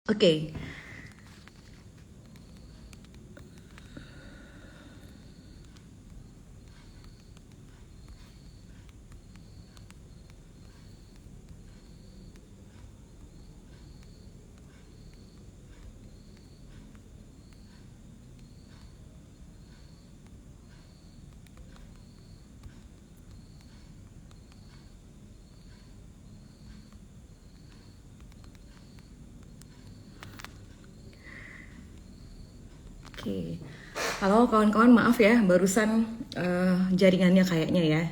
Oke, oke. Halo kawan-kawan, maaf ya, barusan jaringannya kayaknya ya.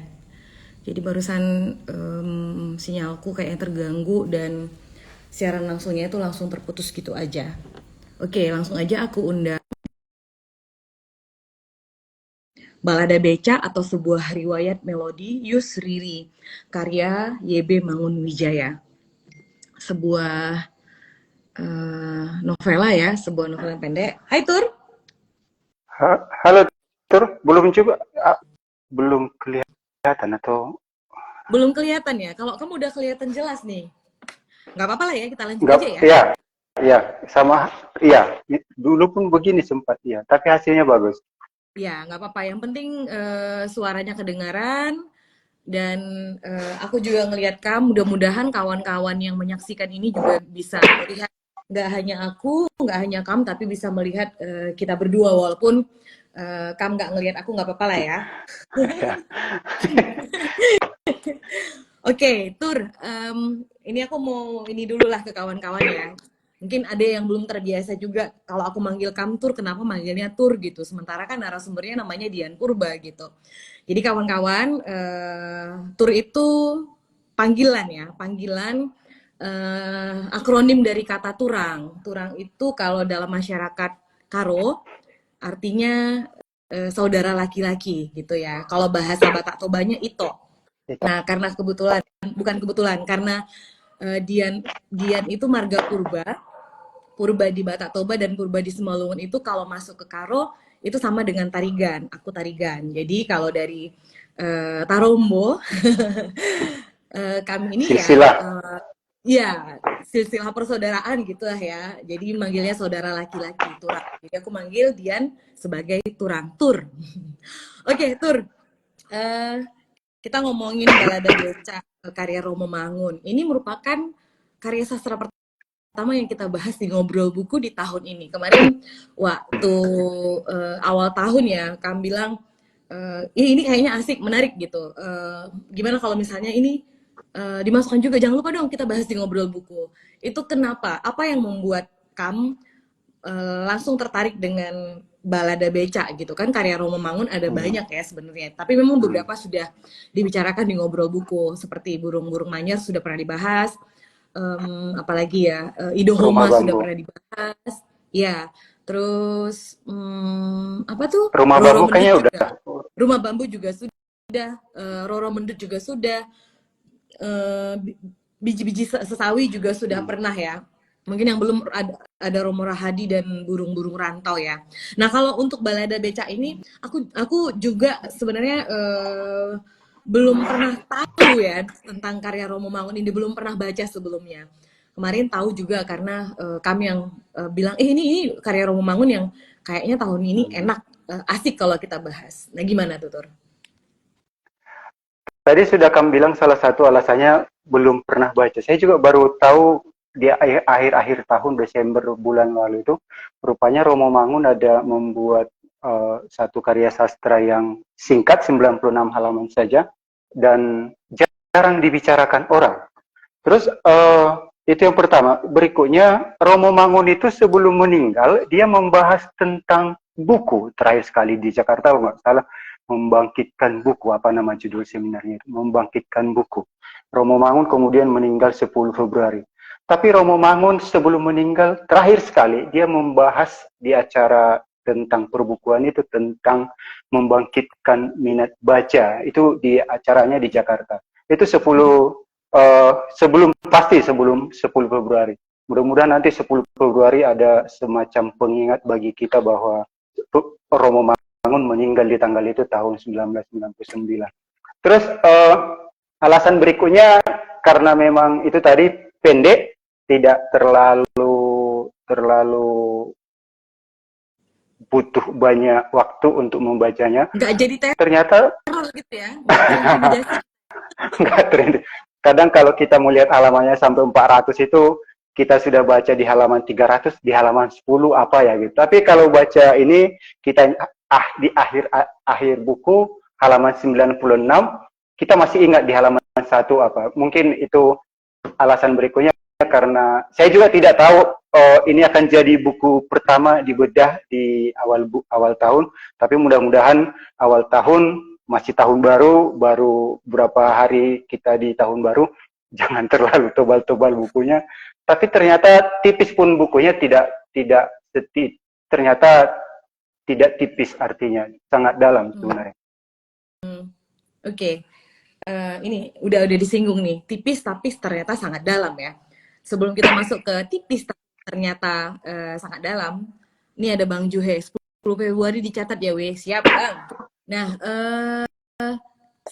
Jadi barusan sinyalku kayaknya terganggu dan siaran langsungnya itu langsung terputus gitu aja. Oke, langsung aja aku undang Balada Beca atau sebuah riwayat melodi Yusriri, karya YB Mangunwijaya. Sebuah novela ya, sebuah novela pendek. Hai Tur, Halo, Tur, belum coba, belum kelihatan atau belum kelihatan ya? Kalau kamu udah kelihatan jelas nih, nggak apa-apa lah ya, kita lanjut enggak? aja ya. Ya, ya, sama, iya. Dulu pun begini sempat ya, tapi hasilnya bagus. Ya, nggak apa-apa. Yang penting suaranya kedengaran dan aku juga ngelihat kamu. Mudah-mudahan kawan-kawan yang menyaksikan ini juga bisa melihat. Nggak hanya aku, nggak hanya kamu, tapi bisa melihat kita berdua. Walaupun kamu nggak ngelihat aku, nggak apa-apa lah ya. Ya, Oke, Tur, ini aku mau ini dulu lah ke kawan-kawan ya. Mungkin ada yang belum terbiasa juga kalau aku manggil kamu Tur, kenapa manggilnya Tur gitu. Sementara kan narasumbernya namanya Dian Purba gitu. Jadi kawan-kawan, Tur itu panggilan ya, panggilan akronim dari kata turang. Turang itu kalau dalam masyarakat Karo artinya saudara laki-laki gitu ya. Kalau bahasa Batak Tobanya Ito. itu. Nah, karena kebetulan bukan kebetulan karena Dian Dian itu marga purba, purba di Batak Toba dan purba di Simalungun itu kalau masuk ke Karo itu sama dengan Tarigan. Aku Tarigan. Jadi kalau dari Tarombo kami ini ya Silsilah. ya silsilah persaudaraan gitu lah ya. Jadi manggilnya saudara laki-laki Turang. Jadi aku manggil Dian sebagai Turang Tur. Oke, Tur. Eh, kita ngomongin Balada Beca karya Romo Mangun. Ini merupakan karya sastra pertama yang kita bahas di ngobrol buku di tahun ini. Kemarin waktu awal tahun ya, kamu bilang ini kayaknya asik, menarik gitu. Gimana kalau misalnya ini dimasukkan juga? Jangan lupa dong kita bahas di ngobrol buku. Itu kenapa? Apa yang membuat kamu langsung tertarik dengan Balada Beca gitu kan, karya Romo Mangun ada Hmm, banyak ya sebenarnya, tapi memang hmm. beberapa sudah dibicarakan di ngobrol buku seperti Burung-burung Manyar sudah pernah dibahas, apalagi ya Ido Rumah Homa sudah bambu. pernah dibahas ya, terus apa tuh Rumah Roro bambu Mendut kayaknya udah. juga, Rumah Bambu juga sudah, Roro Mendut juga sudah, eh, biji-biji sesawi juga sudah Hmm. pernah ya. Mungkin yang belum ada Romo Rahadi dan burung-burung rantau ya. Nah kalau untuk Balada Beca ini, aku juga sebenarnya belum pernah tahu ya tentang karya Romo Mangun ini, belum pernah baca sebelumnya. Kemarin tahu juga karena kami yang bilang, ini karya Romo Mangun yang kayaknya tahun ini Hmm. enak, asik kalau kita bahas. Nah gimana tuh Tur? Tadi sudah kamu bilang salah satu alasannya belum pernah baca. Saya juga baru tahu di akhir-akhir tahun Desember bulan lalu itu, rupanya Romo Mangun ada membuat satu karya sastra yang singkat 96 halaman saja dan jarang dibicarakan orang. Terus itu yang pertama. Berikutnya Romo Mangun itu sebelum meninggal dia membahas tentang buku terakhir sekali di Jakarta, kalau nggak salah membangkitkan buku, apa nama judul seminarnya itu, membangkitkan buku. Romo Mangun kemudian meninggal 10 Februari. Tapi Romo Mangun sebelum meninggal terakhir sekali dia membahas di acara tentang perbukuan itu, tentang membangkitkan minat baca, itu di acaranya di Jakarta. Itu 10 sebelum, pasti sebelum 10 Februari. Mudah-mudahan nanti 10 Februari ada semacam pengingat bagi kita bahwa Romo Mangun meninggal di tanggal itu tahun 1999. Terus alasan berikutnya karena memang itu tadi pendek, tidak terlalu terlalu butuh banyak waktu untuk membacanya. Nggak jadi Ternyata teror gitu ya, nggak terintimidasi. nggak trend. Kadang kalau kita melihat halamannya sampai 400 itu, kita sudah baca di halaman 300, di halaman 10 apa ya gitu. Tapi kalau baca ini, kita di akhir buku, halaman 96, kita masih ingat di halaman 1 apa. Mungkin itu alasan berikutnya karena saya juga tidak tahu ini akan jadi buku pertama dibedah di awal tahun, tapi mudah-mudahan awal tahun masih tahun baru berapa hari kita di tahun baru, jangan terlalu tebal-tebal bukunya. Tapi ternyata tipis pun bukunya ternyata tidak tipis, artinya sangat dalam sebenarnya. Oke. Ini udah disinggung nih, tipis tapi ternyata sangat dalam ya. Sebelum kita masuk ke tipis tapi ternyata sangat dalam, ini ada Bang Juhe, 10 Februari dicatat ya weh, siap Bang. Nah,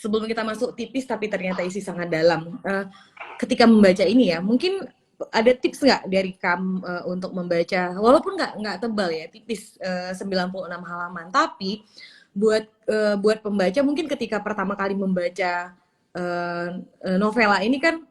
sebelum kita masuk tipis tapi ternyata isi sangat dalam, ketika membaca ini ya, mungkin ada tips nggak dari kamu untuk membaca, walaupun nggak tebal ya, tipis 96 halaman, tapi buat pembaca mungkin ketika pertama kali membaca novela ini kan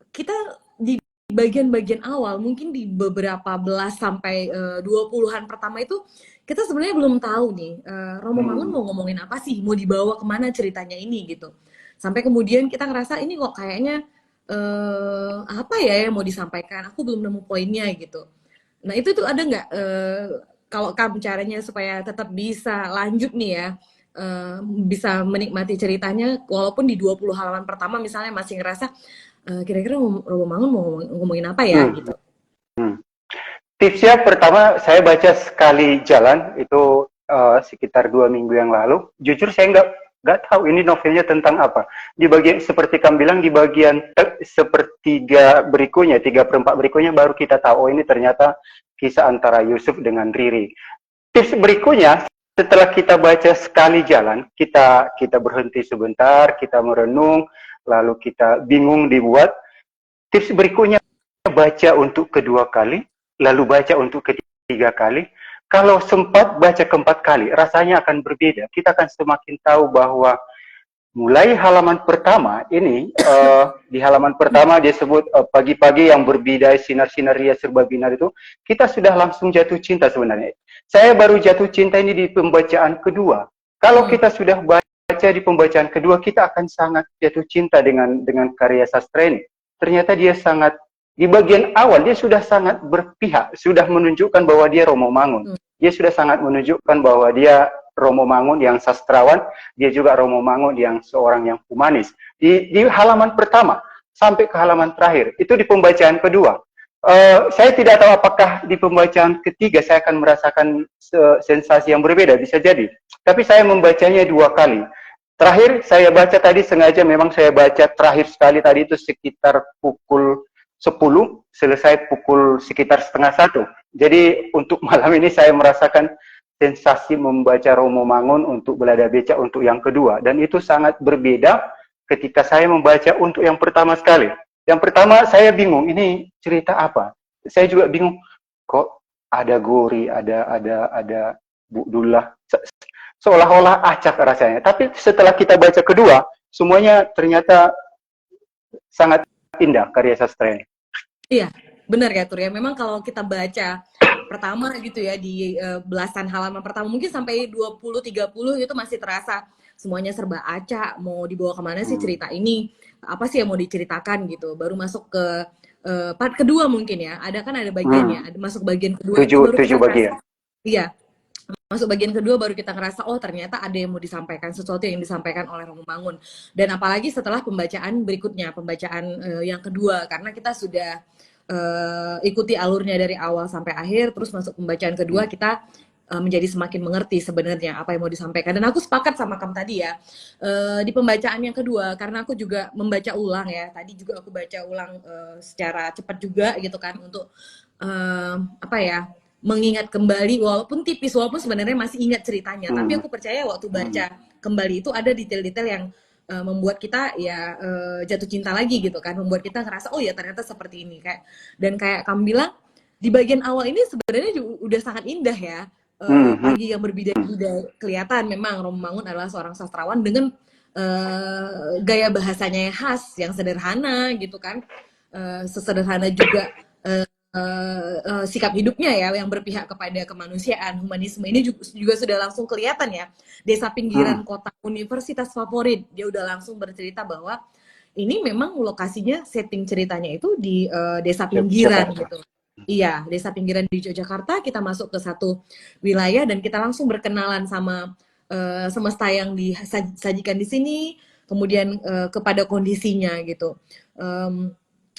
kita di bagian-bagian awal mungkin di beberapa belas sampai 20-an pertama itu kita sebenarnya belum tahu nih Romo Mangun mau ngomongin apa sih, mau dibawa kemana ceritanya ini gitu, sampai kemudian kita ngerasa ini kok kayaknya apa ya yang mau disampaikan, aku belum nemu poinnya gitu. Nah itu tuh ada nggak kalau kamu caranya supaya tetap bisa lanjut nih ya, bisa menikmati ceritanya walaupun di 20 halaman pertama misalnya masih ngerasa kira-kira Romo Mangun mau ngomongin apa ya gitu. Tipsnya pertama, saya baca sekali jalan itu sekitar 2 minggu yang lalu. Jujur saya nggak tahu ini novelnya tentang apa. Di bagian seperti kamu bilang, di bagian sepertiga berikutnya, 3/4 berikutnya baru kita tahu, oh ini ternyata kisah antara Yusuf dengan Riri. Tips berikutnya, setelah kita baca sekali jalan, kita berhenti sebentar, kita merenung, lalu kita bingung dibuat. Tips berikutnya, baca untuk kedua kali, lalu baca untuk ketiga kali. Kalau sempat baca keempat kali, rasanya akan berbeda. Kita akan semakin tahu bahwa mulai halaman pertama ini, di halaman pertama dia sebut pagi-pagi yang berbidai sinar-sinar ria serba binar itu, kita sudah langsung jatuh cinta sebenarnya. Saya baru jatuh cinta ini di pembacaan kedua. Kalau kita sudah baca di pembacaan kedua, kita akan sangat jatuh cinta dengan karya sastra ini. Ternyata dia sangat, di bagian awal dia sudah sangat berpihak, sudah menunjukkan bahwa dia Romo Mangun. Dia sudah sangat menunjukkan bahwa dia Romo Mangun yang sastrawan, dia juga Romo Mangun yang seorang yang humanis. Di halaman pertama sampai ke halaman terakhir, itu di pembacaan kedua. Saya tidak tahu apakah di pembacaan ketiga saya akan merasakan sensasi yang berbeda, bisa jadi. Tapi saya membacanya 2 kali. Terakhir saya baca tadi sengaja, memang saya baca terakhir sekali tadi itu sekitar pukul 10, selesai pukul sekitar 12:30. Jadi untuk malam ini saya merasakan sensasi membaca Romo Mangun untuk Belada Becak untuk yang kedua. Dan itu sangat berbeda ketika saya membaca untuk yang pertama sekali. Yang pertama saya bingung, ini cerita apa? Saya juga bingung, kok ada Gori, ada Bu Dullah, seolah-olah acak rasanya. Tapi setelah kita baca kedua, semuanya ternyata sangat indah karya sastra ini. Iya, benar ya Tur ya. Memang kalau kita baca pertama gitu ya di belasan halaman pertama mungkin sampai 20-30 itu masih terasa semuanya serba acak, mau dibawa kemana sih cerita ini, apa sih yang mau diceritakan gitu. Baru masuk ke part kedua mungkin ya, ada bagiannya, masuk bagian kedua itu baru kita bagian. Iya, masuk bagian kedua baru kita ngerasa oh ternyata ada yang mau disampaikan, sesuatu yang disampaikan oleh Romo Mangun. Dan apalagi setelah pembacaan berikutnya, pembacaan yang kedua, karena kita sudah ikuti alurnya dari awal sampai akhir, terus masuk pembacaan kedua kita menjadi semakin mengerti sebenarnya apa yang mau disampaikan. Dan aku sepakat sama kamu tadi ya, di pembacaan yang kedua, karena aku juga membaca ulang ya, tadi juga aku baca ulang secara cepat juga gitu kan, untuk apa ya, mengingat kembali, walaupun tipis, walaupun sebenarnya masih ingat ceritanya, tapi aku percaya waktu baca kembali itu ada detail-detail yang membuat kita ya jatuh cinta lagi gitu kan, membuat kita ngerasa oh ya ternyata seperti ini, kayak dan kayak kamu bilang di bagian awal ini sebenarnya udah sangat indah ya. Pagi yang berbida-bida kelihatan memang Romomangun adalah seorang sastrawan dengan gaya bahasanya yang khas, yang sederhana gitu kan, sesederhana juga sikap hidupnya ya, yang berpihak kepada kemanusiaan, humanisme ini juga sudah langsung kelihatan ya. Desa pinggiran kota universitas favorit, dia udah langsung bercerita bahwa ini memang lokasinya, setting ceritanya itu di desa pinggiran gitu. Iya, desa pinggiran di Yogyakarta. Kita masuk ke satu wilayah dan kita langsung berkenalan sama semesta yang disajikan di sini, kemudian kepada kondisinya gitu.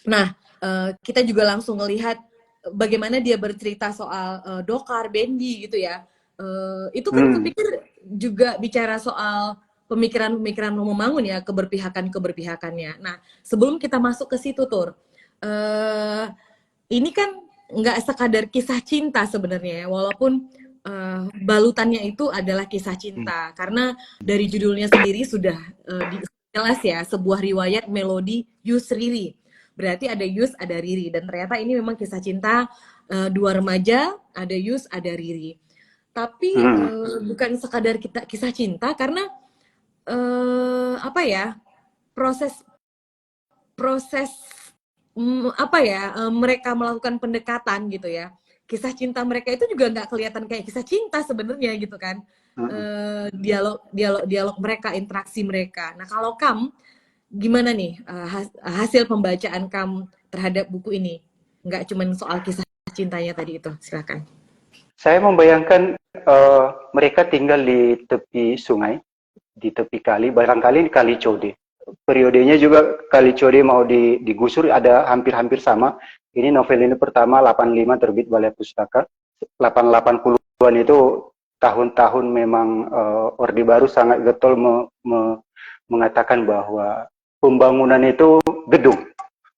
Nah, kita juga langsung melihat bagaimana dia bercerita soal Dokar, Bendi gitu ya. Itu kan kepikir juga bicara soal pemikiran-pemikiran Romomangun ya, keberpihakannya. Nah, sebelum kita masuk ke situ, Tur, ini kan nggak sekadar kisah cinta sebenarnya ya, walaupun balutannya itu adalah kisah cinta, karena dari judulnya sendiri sudah jelas ya, sebuah riwayat melodi Yus Riri. Berarti ada Yus, ada Riri, dan ternyata ini memang kisah cinta dua remaja, ada Yus, ada Riri. Tapi bukan sekadar kisah cinta, karena apa ya, proses mereka melakukan pendekatan gitu ya, kisah cinta mereka itu juga nggak kelihatan kayak kisah cinta sebenarnya gitu kan. Dialog mereka, interaksi mereka. Nah, kalau Kam gimana nih hasil pembacaan Kam terhadap buku ini? Nggak cuma soal kisah cintanya tadi itu, silakan. Saya membayangkan mereka tinggal di tepi sungai, di tepi kali, barangkali di Kali Code. Periodenya juga Kali Code mau digusur, ada hampir-hampir sama. Ini novel ini pertama 85 terbit Balai Pustaka. 80-an itu tahun-tahun memang Orde Baru sangat getol mengatakan bahwa pembangunan itu gedung,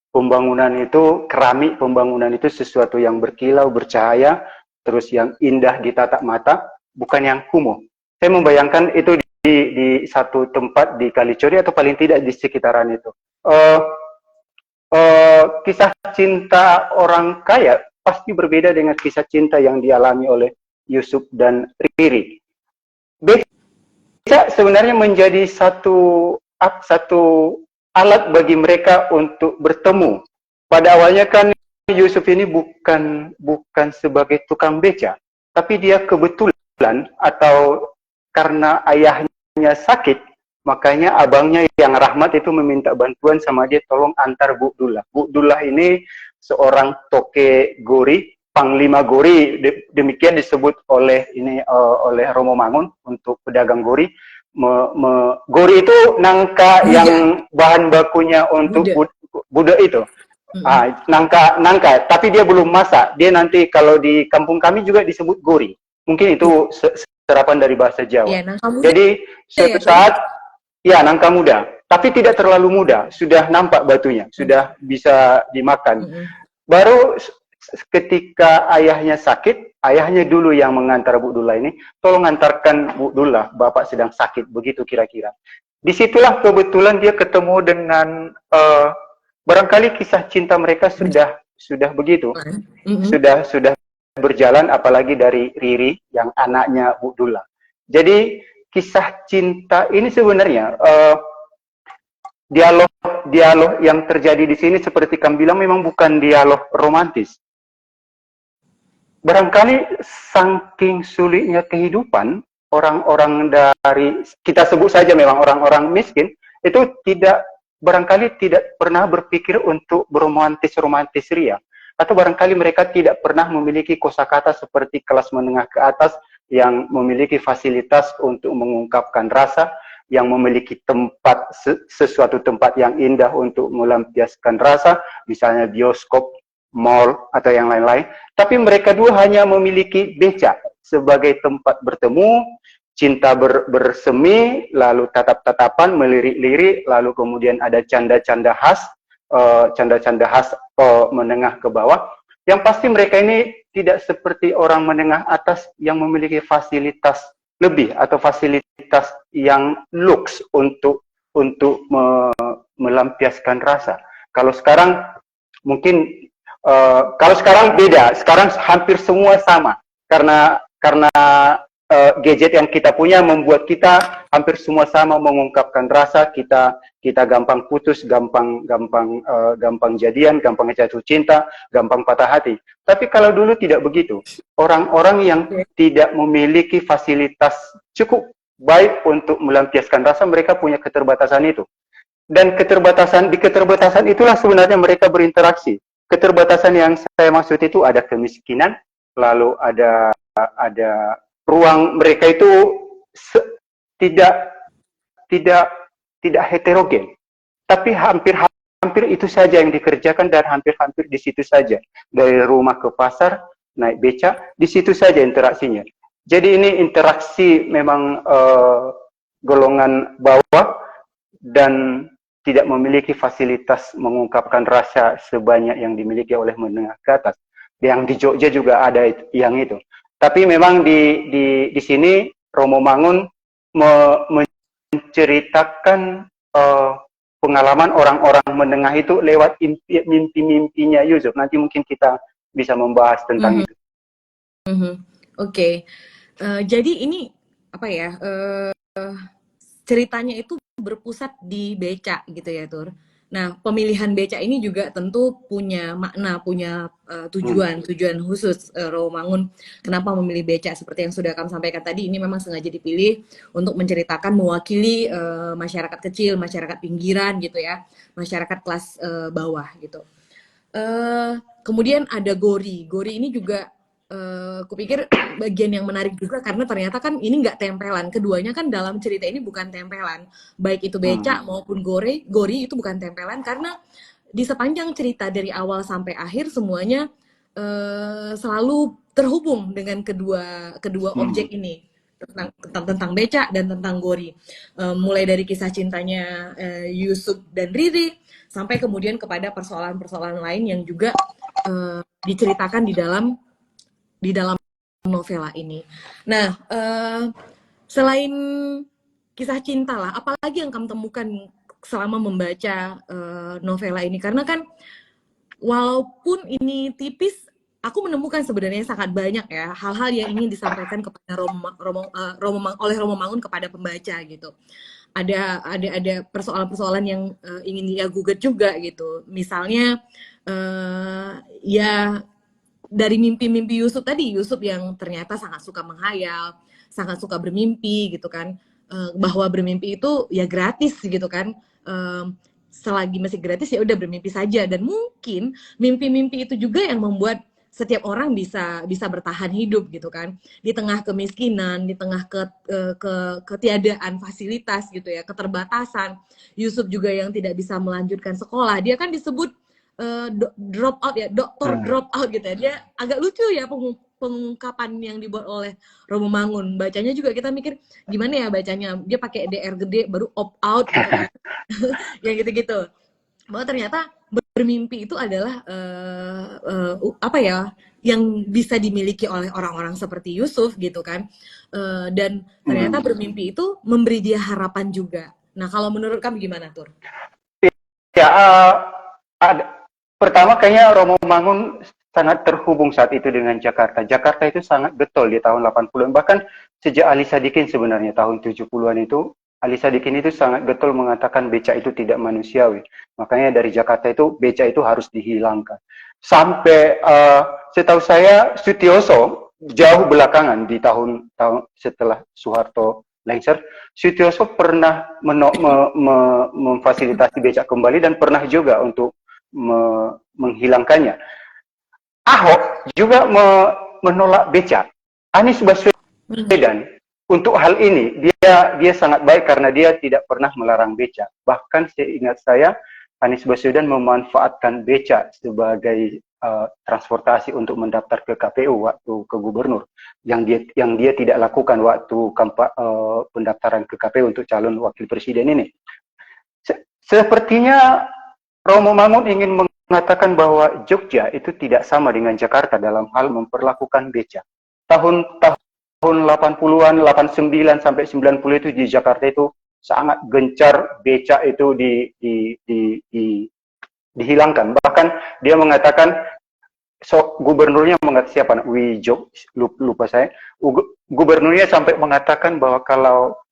pembangunan itu keramik, pembangunan itu sesuatu yang berkilau, bercahaya, terus yang indah di tatap mata, bukan yang kumuh. Saya membayangkan itu di satu tempat di Kalicori atau paling tidak di sekitaran itu. Kisah cinta orang kaya pasti berbeda dengan kisah cinta yang dialami oleh Yusuf dan Riri. Beca sebenarnya menjadi satu alat bagi mereka untuk bertemu. Pada awalnya kan Yusuf ini bukan sebagai tukang beca, tapi dia kebetulan atau karena ayahnya sakit, makanya abangnya yang Rahmat itu meminta bantuan sama dia, tolong antar Bu Dullah. Bu Dullah ini seorang toke gori, panglima gori, demikian disebut oleh oleh Romomangun untuk pedagang gori. Gori itu nangka yang bahan bakunya untuk budak itu. Nangka, tapi dia belum masak. Dia nanti kalau di kampung kami juga disebut gori. Mungkin itu serapan dari bahasa Jawa. Ya, jadi suatu saat, ya nangka muda, tapi tidak terlalu muda, sudah nampak batunya, sudah bisa dimakan. Baru ketika ayahnya sakit, ayahnya dulu yang mengantar Bu Dullah ini, tolong antarkan Bu Dullah, Bapak sedang sakit, begitu kira-kira. Disitulah kebetulan dia ketemu dengan barangkali kisah cinta mereka sudah begitu, sudah berjalan, apalagi dari Riri yang anaknya Bu Dullah. Jadi kisah cinta ini sebenarnya dialog yang terjadi di sini seperti kamu bilang memang bukan dialog romantis. Barangkali saking sulitnya kehidupan orang-orang dari, kita sebut saja memang orang-orang miskin, itu barangkali tidak pernah berpikir untuk beromantis-romantis ria. Atau barangkali mereka tidak pernah memiliki kosakata seperti kelas menengah ke atas yang memiliki fasilitas untuk mengungkapkan rasa, yang memiliki tempat, sesuatu tempat yang indah untuk melampiaskan rasa, misalnya bioskop, mall, atau yang lain-lain. Tapi mereka dua hanya memiliki beca sebagai tempat bertemu, cinta bersemi, lalu tatap-tatapan, melirik-lirik, lalu kemudian ada canda-canda khas, menengah ke bawah. Yang pasti mereka ini tidak seperti orang menengah atas yang memiliki fasilitas lebih atau fasilitas yang luks untuk melampiaskan rasa. Kalau sekarang mungkin Kalau sekarang beda, sekarang hampir semua sama karena gadget yang kita punya membuat kita hampir semua sama mengungkapkan rasa. Kita gampang putus, gampang jadian, gampang jatuh cinta, gampang patah hati. Tapi kalau dulu tidak begitu. Orang-orang yang tidak memiliki fasilitas cukup baik untuk melampiaskan rasa, mereka punya keterbatasan itu. Dan di keterbatasan itulah sebenarnya mereka berinteraksi. Keterbatasan yang saya maksud itu ada kemiskinan, lalu ada ruang mereka itu tidak tidak tidak heterogen, tapi hampir itu saja yang dikerjakan dan hampir di situ saja. Dari rumah ke pasar, naik beca, di situ saja interaksinya. Jadi ini interaksi memang golongan bawah dan tidak memiliki fasilitas mengungkapkan rasa sebanyak yang dimiliki oleh menengah ke atas. Yang di Jogja juga ada yang itu. Tapi memang di sini Romo Mangun menceritakan pengalaman orang-orang menengah itu lewat mimpi-mimpinya Yusuf. Nanti mungkin kita bisa membahas tentang itu. Oke. Jadi ini apa ya? Ceritanya itu berpusat di beca gitu ya, Tur. Nah, pemilihan beca ini juga tentu punya makna, punya tujuan khusus Romo Mangun kenapa memilih beca seperti yang sudah kami sampaikan tadi. Ini memang sengaja dipilih untuk menceritakan mewakili masyarakat kecil, masyarakat pinggiran gitu ya, masyarakat kelas bawah gitu. Kemudian ada Gori. Gori ini juga kupikir bagian yang menarik juga karena ternyata kan ini nggak tempelan. Keduanya kan dalam cerita ini bukan tempelan. Baik itu beca maupun gori itu bukan tempelan karena di sepanjang cerita dari awal sampai akhir semuanya selalu terhubung dengan kedua objek ini. Tentang beca dan tentang Gori. Mulai dari kisah cintanya Yusuf dan Riri sampai kemudian kepada persoalan-persoalan lain yang juga diceritakan di dalam novela ini. Nah, selain kisah cinta lah, apalagi yang kamu temukan selama membaca novela ini? Karena kan walaupun ini tipis, aku menemukan sebenarnya sangat banyak ya hal-hal yang ingin disampaikan kepada oleh Romo Mangun kepada pembaca gitu. Ada persoalan-persoalan yang ingin dia gugat juga gitu. Misalnya ya dari mimpi-mimpi Yusuf tadi, Yusuf yang ternyata sangat suka menghayal, sangat suka bermimpi gitu kan, bahwa bermimpi itu ya gratis gitu kan, selagi masih gratis ya udah bermimpi saja. Dan mungkin mimpi-mimpi itu juga yang membuat setiap orang bisa bertahan hidup gitu kan, di tengah kemiskinan, di tengah ketiadaan fasilitas gitu ya, keterbatasan. Yusuf juga yang tidak bisa melanjutkan sekolah, dia kan disebut drop out ya, dokter drop out gitu ya. Dia agak lucu ya pengungkapan yang dibuat oleh Romo Mangun. Bacanya juga kita mikir gimana ya bacanya, dia pakai DR gede baru opt out gitu kan. Yang gitu-gitu. Bahwa ternyata bermimpi itu adalah apa ya, yang bisa dimiliki oleh orang-orang seperti Yusuf gitu kan. Dan ternyata bermimpi itu memberi dia harapan juga. Nah, kalau menurut kamu gimana, Tur? Ya, pertama kayaknya Romo Mangun sangat terhubung saat itu dengan Jakarta. Jakarta itu sangat getol di tahun 80-an. Bahkan sejak Ali Sadikin sebenarnya tahun 70-an itu, Ali Sadikin itu sangat getol mengatakan beca itu tidak manusiawi. Makanya dari Jakarta itu beca itu harus dihilangkan. Sampai setahu saya Sutioso jauh belakangan di tahun setelah Soeharto lengser, Sutioso pernah memfasilitasi beca kembali dan pernah juga untuk menghilangkannya. Ahok juga menolak beca. Anies Baswedan untuk hal ini dia sangat baik karena dia tidak pernah melarang beca. Bahkan seingat saya Anies Baswedan memanfaatkan beca sebagai transportasi untuk mendaftar ke KPU waktu ke gubernur yang dia tidak lakukan waktu pendaftaran ke KPU untuk calon wakil presiden ini. Sepertinya Romo Mangun ingin mengatakan bahwa Jogja itu tidak sama dengan Jakarta dalam hal memperlakukan beca. Tahun 80-an, 89 sampai 90 itu di Jakarta itu sangat gencar beca itu dihilangkan. Bahkan dia mengatakan gubernurnya mengatakan siapa, Wijok, lupa saya. Gubernurnya sampai mengatakan bahwa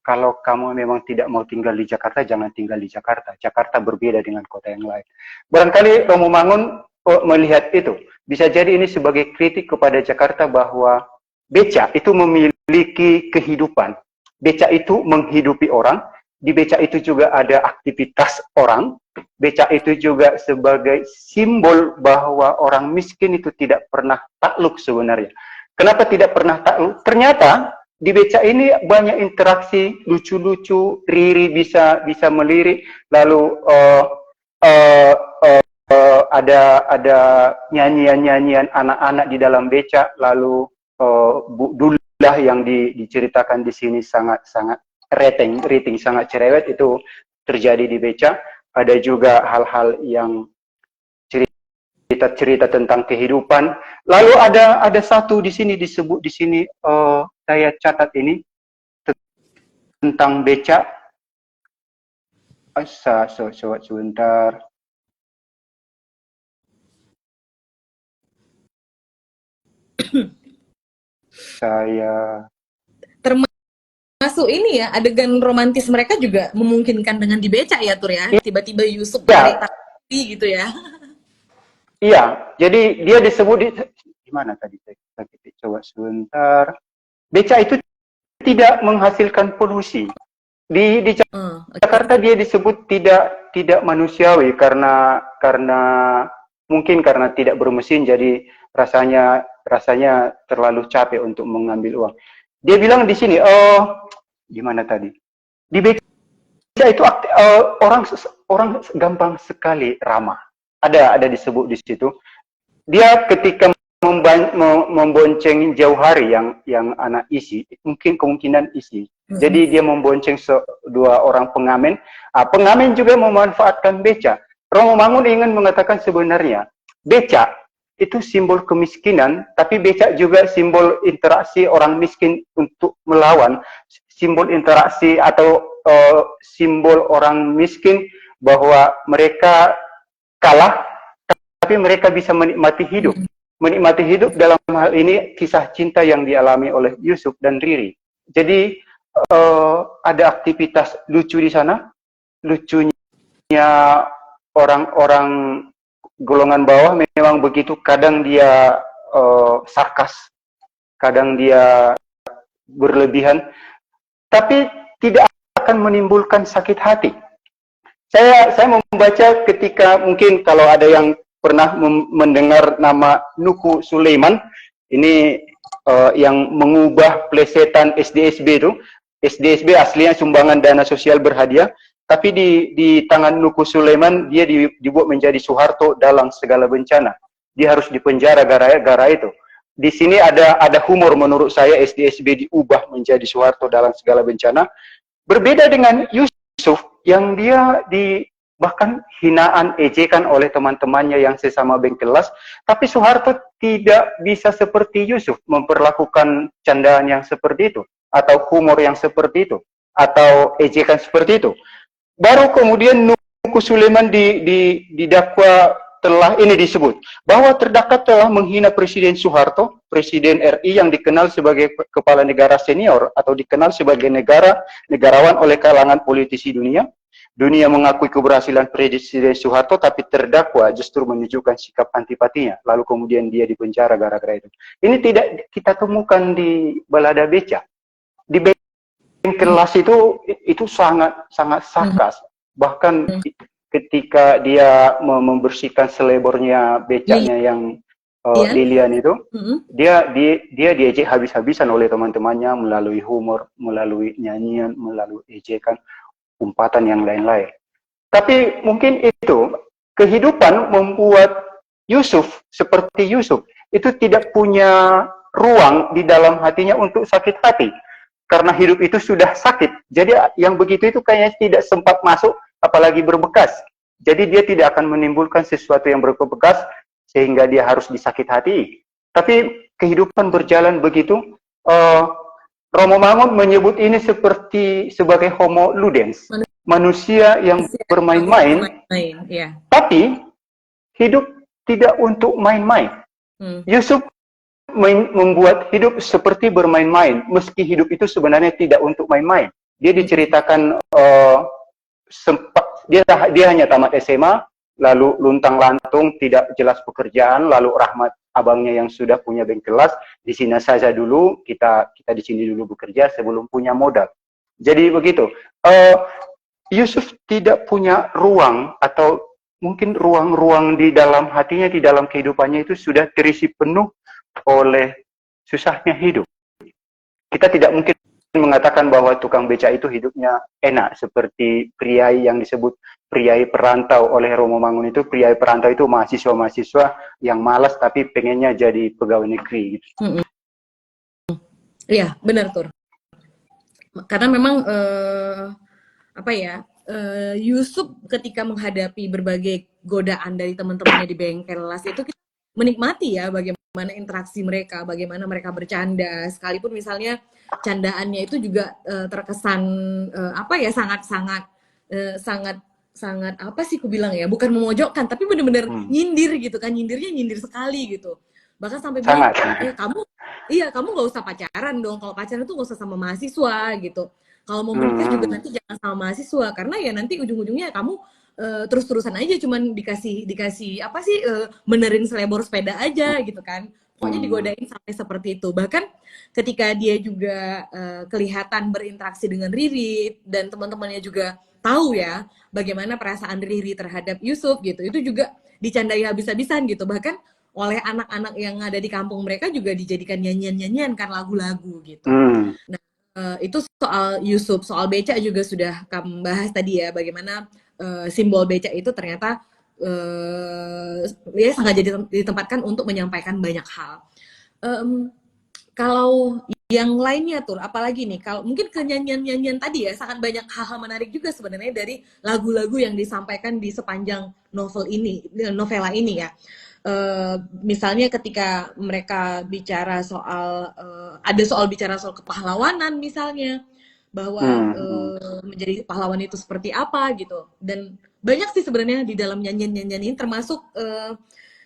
kalau kamu memang tidak mau tinggal di Jakarta, jangan tinggal di Jakarta. Jakarta berbeda dengan kota yang lain. Barangkali Romo Mangun melihat itu. Bisa jadi ini sebagai kritik kepada Jakarta bahwa beca itu memiliki kehidupan. Beca itu menghidupi orang. Di beca itu juga ada aktivitas orang. Beca itu juga sebagai simbol bahwa orang miskin itu tidak pernah takluk sebenarnya. Kenapa tidak pernah takluk? Ternyata di beca ini banyak interaksi lucu-lucu, Riri bisa melirik, lalu ada nyanyian-nyanyian anak-anak di dalam beca, lalu Bu Dullah yang diceritakan di sini sangat rating sangat cerewet, itu terjadi di beca. Ada juga hal-hal yang cerita tentang kehidupan. Lalu ada satu di sini disebut di sini, saya catat ini tentang beca. Sebentar. Saya termasuk ini ya, adegan romantis mereka juga memungkinkan dengan di beca ya, Tur ya. Tiba-tiba Yusuf ya, lari taksi gitu ya. Iya, jadi dia disebut di mana tadi? Saya coba sebentar. Beca itu tidak menghasilkan polusi. Di Jakarta dia disebut tidak manusiawi karena mungkin karena tidak bermesin, jadi rasanya terlalu capek untuk mengambil uang. Dia bilang di sini, di mana tadi? Di beca itu orang gampang sekali ramah. Ada disebut di situ. Dia ketika membonceng jauh hari yang anak isi, mungkin kemungkinan isi. Jadi dia membonceng dua orang pengamen. Pengamen juga memanfaatkan beca. Romo Mangun ingin mengatakan sebenarnya beca itu simbol kemiskinan, tapi beca juga simbol interaksi orang miskin untuk melawan, simbol interaksi atau simbol orang miskin bahwa mereka kalah, tapi mereka bisa menikmati hidup. Menikmati hidup dalam hal ini kisah cinta yang dialami oleh Yusuf dan Riri. Jadi ada aktivitas lucu di sana. Lucunya orang-orang golongan bawah memang begitu. Kadang dia sarkas, kadang dia berlebihan, tapi tidak akan menimbulkan sakit hati. Saya membaca ketika mungkin kalau ada yang pernah mendengar nama Nuku Sulaiman, ini yang mengubah plesetan SDSB itu. SDSB aslinya sumbangan dana sosial berhadiah, tapi di tangan Nuku Sulaiman dia dibuat menjadi Soeharto dalam segala bencana. Dia harus dipenjara gara-gara itu. Di sini ada humor menurut saya, SDSB diubah menjadi Soeharto dalam segala bencana. Berbeda dengan Yusuf yang dia bahkan hinaan, ejekan oleh teman-temannya yang sesama bengkelas, tapi Soeharto tidak bisa seperti Yusuf memperlakukan candaan yang seperti itu, atau humor yang seperti itu, atau ejekan seperti itu. Baru kemudian Nuku Sulaiman didakwa telah ini disebut bahwa terdakwa telah menghina Presiden Soeharto, Presiden RI yang dikenal sebagai kepala negara senior atau dikenal sebagai negarawan oleh kalangan politisi dunia. Dunia mengakui keberhasilan Presiden Soeharto, tapi terdakwa justru menunjukkan sikap antipatinya. Lalu kemudian dia dipenjara gara-gara itu. Ini tidak kita temukan di balada beca. Di bengkelas itu sangat sarkas. Bahkan ketika dia membersihkan selebornya becanya yang Lilian itu, dia diejek habis-habisan oleh teman-temannya melalui humor, melalui nyanyian, melalui ejekan, umpatan yang lain-lain. Tapi mungkin itu kehidupan membuat Yusuf seperti Yusuf itu tidak punya ruang di dalam hatinya untuk sakit hati, karena hidup itu sudah sakit. Jadi yang begitu itu kayaknya tidak sempat masuk, apalagi berbekas. Jadi dia tidak akan menimbulkan sesuatu yang berbekas sehingga dia harus disakit hati. Tapi kehidupan berjalan begitu. Romo Mangun menyebut ini sebagai homo ludens, manusia yang bermain-main, tapi hidup tidak untuk main-main. Yusuf membuat hidup seperti bermain-main, meski hidup itu sebenarnya tidak untuk main-main. Dia diceritakan dia hanya tamat SMA, lalu luntang-lantung, tidak jelas pekerjaan, lalu rahmat abangnya yang sudah punya bengkel las, di sini saja dulu, kita di sini dulu bekerja sebelum punya modal. Jadi begitu. Yusuf tidak punya ruang atau mungkin ruang-ruang di dalam hatinya, di dalam kehidupannya itu sudah terisi penuh oleh susahnya hidup. Kita tidak mungkin mengatakan bahwa tukang beca itu hidupnya enak seperti priai yang disebut priai perantau oleh Romo Mangun itu. Priai perantau itu mahasiswa-mahasiswa yang malas tapi pengennya jadi pegawai negeri gitu. Iya, benar Tur. Karena memang Yusuf ketika menghadapi berbagai godaan dari teman-temannya di bengkel las itu kita menikmati ya bagaimana interaksi mereka, bagaimana mereka bercanda, sekalipun misalnya candaannya itu juga terkesan sangat apa sih aku bilang ya, bukan memojokkan tapi benar-benar nyindir gitu kan, nyindir sekali gitu, bahkan sampai bilang kamu nggak usah pacaran dong, kalau pacaran tuh nggak usah sama mahasiswa gitu, kalau mau menikah juga nanti jangan sama mahasiswa karena ya nanti ujung-ujungnya kamu terus-terusan aja cuman dikasih apa sih benerin selebor sepeda aja gitu kan, pokoknya digodain sampai seperti itu. Bahkan ketika dia juga kelihatan berinteraksi dengan Riri dan teman-temannya juga tahu ya bagaimana perasaan Riri terhadap Yusuf gitu, itu juga dicandai habis-habisan gitu, bahkan oleh anak-anak yang ada di kampung mereka juga dijadikan nyanyian-nyanyian kan, lagu-lagu gitu. Nah, itu soal Yusuf. Soal beca juga sudah kamu bahas tadi ya, bagaimana simbol beca itu ternyata ya sengaja ditempatkan untuk menyampaikan banyak hal. Kalau yang lainnya tuh, apalagi nih, kalau mungkin ke nyanyian-nyanyian tadi ya, sangat banyak hal-hal menarik juga sebenarnya dari lagu-lagu yang disampaikan di sepanjang novela ini ya. Misalnya ketika mereka bicara soal ada soal bicara soal kepahlawanan misalnya, bahwa menjadi pahlawan itu seperti apa gitu, dan banyak sih sebenarnya di dalam nyanyian-nyanyian ini, termasuk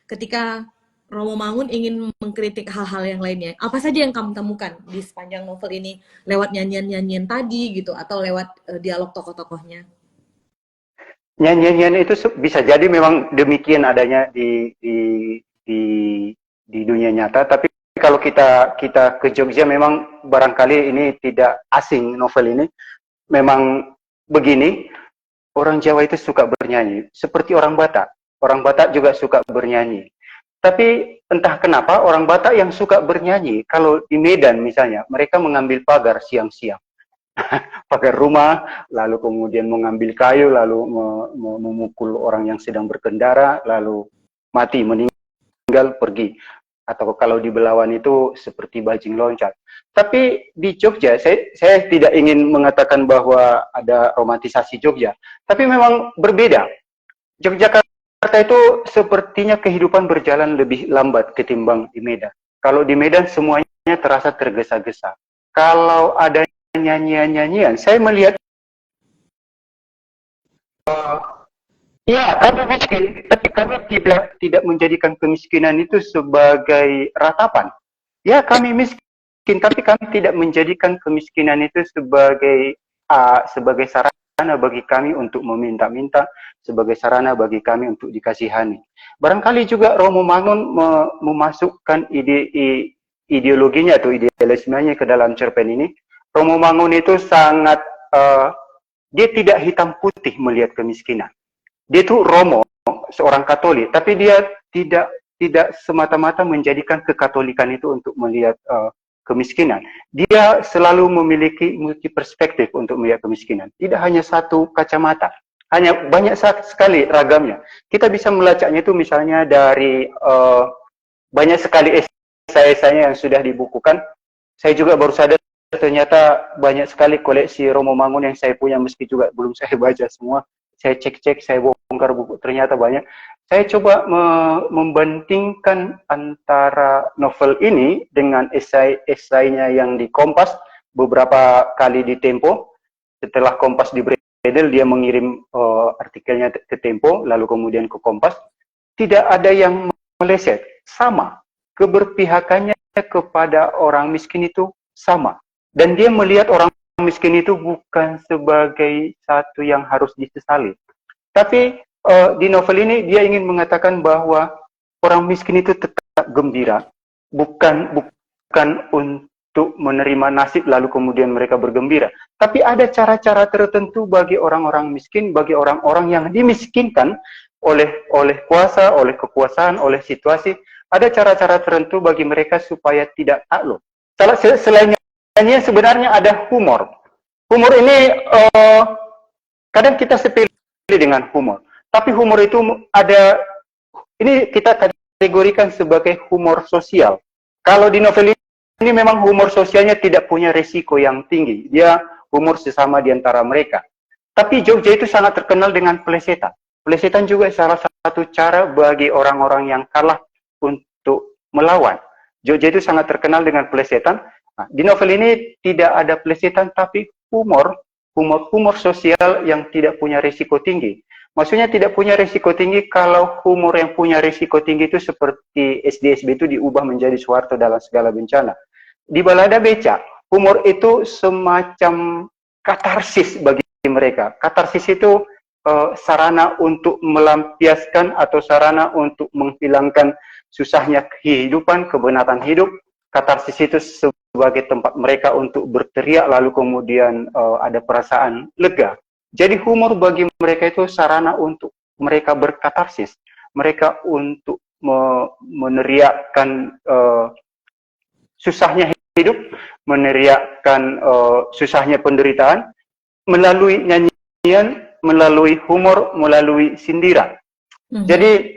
ketika Romo Mangun ingin mengkritik hal-hal yang lainnya. Apa saja yang kamu temukan di sepanjang novel ini lewat nyanyian-nyanyian tadi gitu, atau lewat dialog tokoh-tokohnya? Nyanyian itu bisa jadi memang demikian adanya di dunia nyata, tapi kalau kita ke Jogja memang barangkali ini tidak asing novel ini. Memang begini, orang Jawa itu suka bernyanyi seperti orang Batak. Orang Batak juga suka bernyanyi. Tapi entah kenapa orang Batak yang suka bernyanyi, kalau di Medan misalnya, mereka mengambil pagar siang-siang. Pagar rumah, lalu kemudian mengambil kayu, lalu memukul orang yang sedang berkendara, lalu mati, meninggal, pergi. Atau kalau di Belawan itu seperti bajing loncat. Tapi di Jogja, saya tidak ingin mengatakan bahwa ada romantisasi Jogja, tapi memang berbeda. Yogyakarta itu sepertinya kehidupan berjalan lebih lambat ketimbang di Medan. Kalau di Medan semuanya terasa tergesa-gesa. Kalau ada nyanyian-nyanyian, saya melihat ya, kami miskin, tapi kami tidak menjadikan kemiskinan itu sebagai ratapan. Ya, kami miskin, tapi kami tidak menjadikan kemiskinan itu sebagai sarana bagi kami untuk meminta-minta, sebagai sarana bagi kami untuk dikasihani. Barangkali juga Romo Mangun memasukkan ideologinya atau idealismenya ke dalam cerpen ini. Romo Mangun itu sangat dia tidak hitam putih melihat kemiskinan. Dia itu Romo, seorang Katolik, tapi dia tidak semata-mata menjadikan kekatolikan itu untuk melihat kemiskinan. Dia selalu memiliki multi perspektif untuk melihat kemiskinan. Tidak hanya satu kacamata, hanya banyak sekali ragamnya. Kita bisa melacaknya itu misalnya dari banyak sekali esai-esainya yang sudah dibukukan. Saya juga baru sadar ternyata banyak sekali koleksi Romo Mangun yang saya punya, meski juga belum saya baca semua. Saya cek-cek, saya bongkar buku, ternyata banyak. Saya coba membandingkan antara novel ini dengan esai-esainya yang di Kompas, beberapa kali di Tempo. Setelah Kompas di Bredel, dia mengirim artikelnya ke Tempo, lalu kemudian ke Kompas. Tidak ada yang meleset, sama. keberpihakannya kepada orang miskin itu sama. Dan dia melihat orang miskin itu bukan sebagai satu yang harus disesali. Tapi di novel ini dia ingin mengatakan bahwa orang miskin itu tetap gembira, bukan untuk menerima nasib lalu kemudian mereka bergembira. Tapi ada cara-cara tertentu bagi orang-orang miskin, bagi orang-orang yang dimiskinkan oleh kuasa, oleh kekuasaan, oleh situasi. Ada cara-cara tertentu bagi mereka supaya tidak takluk. Selain nyanyian sebenarnya ada humor. Humor ini kadang kita sepele dengan humor. Tapi humor itu ada, ini kita kategorikan sebagai humor sosial. Kalau di novel ini memang humor sosialnya tidak punya resiko yang tinggi. Dia humor sesama di antara mereka. Tapi Jogja itu sangat terkenal dengan pelesetan. Pelesetan juga salah satu cara bagi orang-orang yang kalah untuk melawan. Jogja itu sangat terkenal dengan pelesetan. Nah, di novel ini tidak ada pelesetan, tapi humor sosial yang tidak punya risiko tinggi. Maksudnya tidak punya risiko tinggi kalau humor yang punya risiko tinggi itu seperti SDSB itu diubah menjadi Soeharto dalam segala bencana. Di Balada Beca, humor itu semacam katarsis bagi mereka. Katarsis itu sarana untuk melampiaskan atau sarana untuk menghilangkan susahnya kehidupan, kebenaran hidup. Katarsis itu sebagai tempat mereka untuk berteriak lalu kemudian ada perasaan lega. Jadi humor bagi mereka itu sarana untuk mereka berkatarsis, mereka untuk meneriakkan susahnya hidup, meneriakkan susahnya penderitaan melalui nyanyian, melalui humor, melalui sindiran. Jadi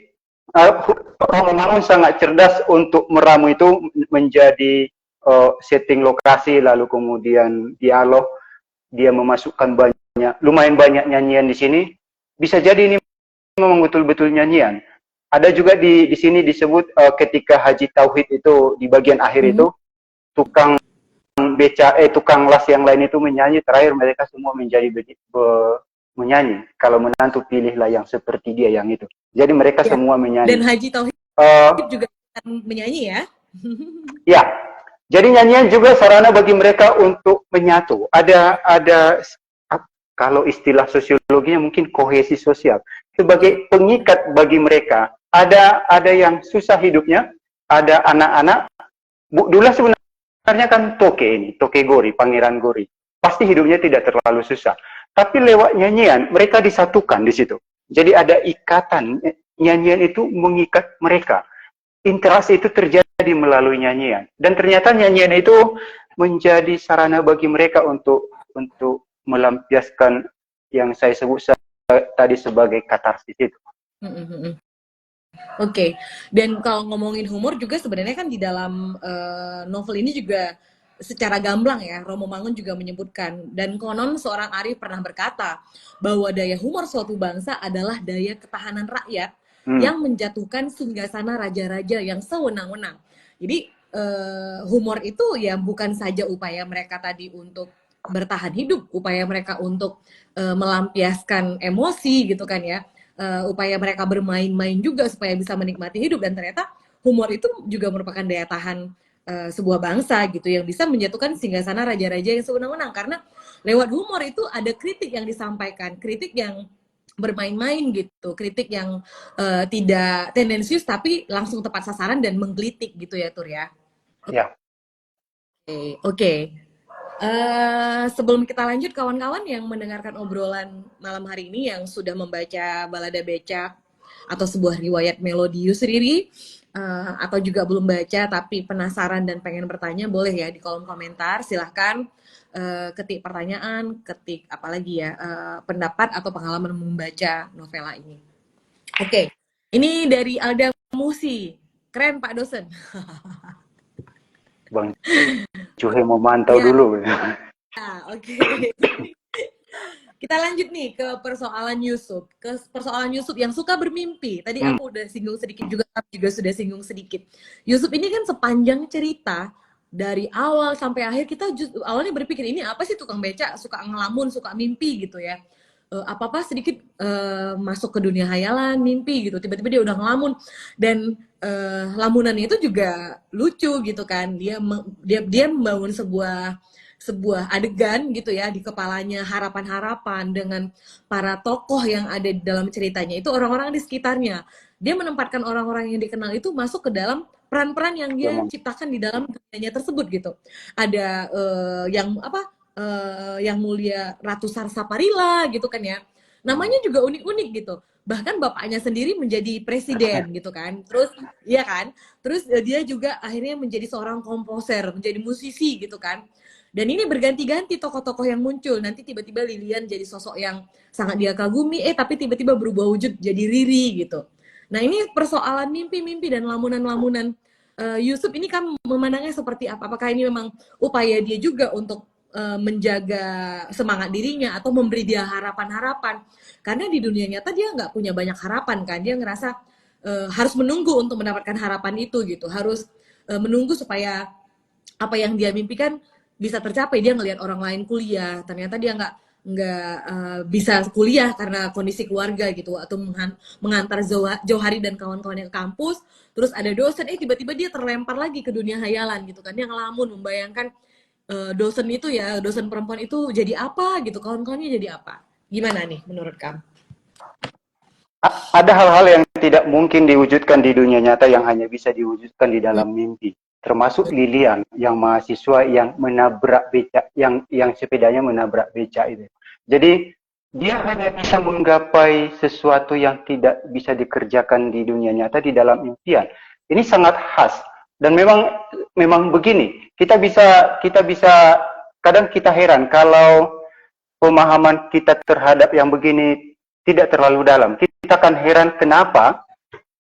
Romo Mangun sangat cerdas untuk meramu itu menjadi setting lokasi, lalu kemudian dialog, dia memasukkan lumayan banyak nyanyian di sini. Bisa jadi ini memang betul-betul nyanyian. Ada juga di sini disebut ketika Haji Tauhid itu di bagian akhir itu tukang tukang las yang lain itu menyanyi, terakhir mereka semua menjadi menyanyi. Kalau menantu pilihlah yang seperti dia yang itu. Jadi mereka semua menyanyi. Dan Haji Tauhid juga menyanyi ya? Ya. Jadi nyanyian juga sarana bagi mereka untuk menyatu. Ada kalau istilah sosiologinya mungkin kohesi sosial. Sebagai pengikat bagi mereka. Ada yang susah hidupnya, ada anak-anak. Bu Dula sebenarnya kan Toke Gori, Pangeran Gori. Pasti hidupnya tidak terlalu susah. Tapi lewat nyanyian, mereka disatukan di situ. Jadi ada ikatan. Nyanyian itu mengikat mereka. Interaksi itu terjadi melalui nyanyian. Dan ternyata nyanyian itu menjadi sarana bagi mereka untuk melampiaskan yang saya sebut tadi sebagai katarsis itu. Oke. Dan kalau ngomongin humor juga sebenarnya kan di dalam novel ini juga secara gamblang ya, Romo Mangun juga menyebutkan, dan konon seorang Arif pernah berkata bahwa daya humor suatu bangsa adalah daya ketahanan rakyat yang menjatuhkan singgasana raja-raja yang sewenang-wenang. Jadi humor itu ya bukan saja upaya mereka tadi untuk bertahan hidup, upaya mereka untuk melampiaskan emosi gitu kan ya, upaya mereka bermain-main juga supaya bisa menikmati hidup, dan ternyata humor itu juga merupakan daya tahan sebuah bangsa gitu yang bisa menjatuhkan singgasana raja-raja yang sewenang-wenang, karena lewat humor itu ada kritik yang disampaikan, kritik yang bermain-main gitu, kritik yang tidak tendensius tapi langsung tepat sasaran dan menggelitik gitu ya Tur ya. Ya. Oke. Sebelum kita lanjut, kawan-kawan yang mendengarkan obrolan malam hari ini yang sudah membaca Balada Becak atau sebuah riwayat Melodius Riri, atau juga belum baca tapi penasaran dan pengen bertanya, boleh ya di kolom komentar, silahkan ketik pertanyaan, ketik apalagi ya, pendapat atau pengalaman membaca novela ini. Oke, ini dari Alda Musi, keren Pak dosen. Bang Cuhe mau mantau dulu. Oke. Kita lanjut nih ke persoalan Yusuf. Ke persoalan Yusuf yang suka bermimpi. Tadi aku udah singgung sedikit juga, tapi juga sudah singgung sedikit. Yusuf ini kan sepanjang cerita dari awal sampai akhir kita awalnya berpikir ini apa sih tukang beca, suka ngelamun, suka mimpi gitu ya. apa-apa sedikit masuk ke dunia hayalan, mimpi gitu. Tiba-tiba dia udah ngelamun dan lamunannya itu juga lucu gitu kan. Dia membangun sebuah adegan gitu ya di kepalanya, harapan-harapan dengan para tokoh yang ada di dalam ceritanya itu orang-orang di sekitarnya. Dia menempatkan orang-orang yang dikenal itu masuk ke dalam peran-peran yang dia ciptakan di dalam dunianya tersebut gitu. Ada yang apa yang mulia Ratu Sarsaparilla gitu kan ya. Namanya juga unik-unik gitu. Bahkan bapaknya sendiri menjadi presiden gitu kan. Terus iya kan? Terus dia juga akhirnya menjadi seorang komposer, menjadi musisi gitu kan. Dan ini berganti-ganti tokoh-tokoh yang muncul. Nanti tiba-tiba Lilian jadi sosok yang sangat dia kagumi, tapi tiba-tiba berubah wujud jadi Riri gitu. Nah ini persoalan mimpi-mimpi dan lamunan-lamunan Yusuf ini kan memandangnya seperti apa? Apakah ini memang upaya dia juga untuk menjaga semangat dirinya atau memberi dia harapan-harapan? Karena di dunia nyata dia nggak punya banyak harapan kan? Dia ngerasa harus menunggu untuk mendapatkan harapan itu gitu. Harus menunggu supaya apa yang dia mimpikan bisa tercapai. Dia ngelihat orang lain kuliah, ternyata dia nggak bisa kuliah karena kondisi keluarga gitu, atau mengantar Johari dan kawan-kawannya ke kampus, terus ada dosen tiba-tiba dia terlempar lagi ke dunia hayalan gitu kan, dia ngelamun membayangkan dosen itu ya, dosen perempuan itu jadi apa gitu, kawan-kawannya jadi apa. Gimana nih menurut kamu? Ada hal-hal yang tidak mungkin diwujudkan di dunia nyata yang hanya bisa diwujudkan di dalam mimpi. Termasuk Lilian yang mahasiswa yang menabrak beca, yang sepedanya menabrak beca itu. Jadi dia hanya bisa menggapai sesuatu yang tidak bisa dikerjakan di dunia nyata di dalam impian. Ini sangat khas dan memang begini. Kita bisa kadang kita heran kalau pemahaman kita terhadap yang begini tidak terlalu dalam. Kita akan heran kenapa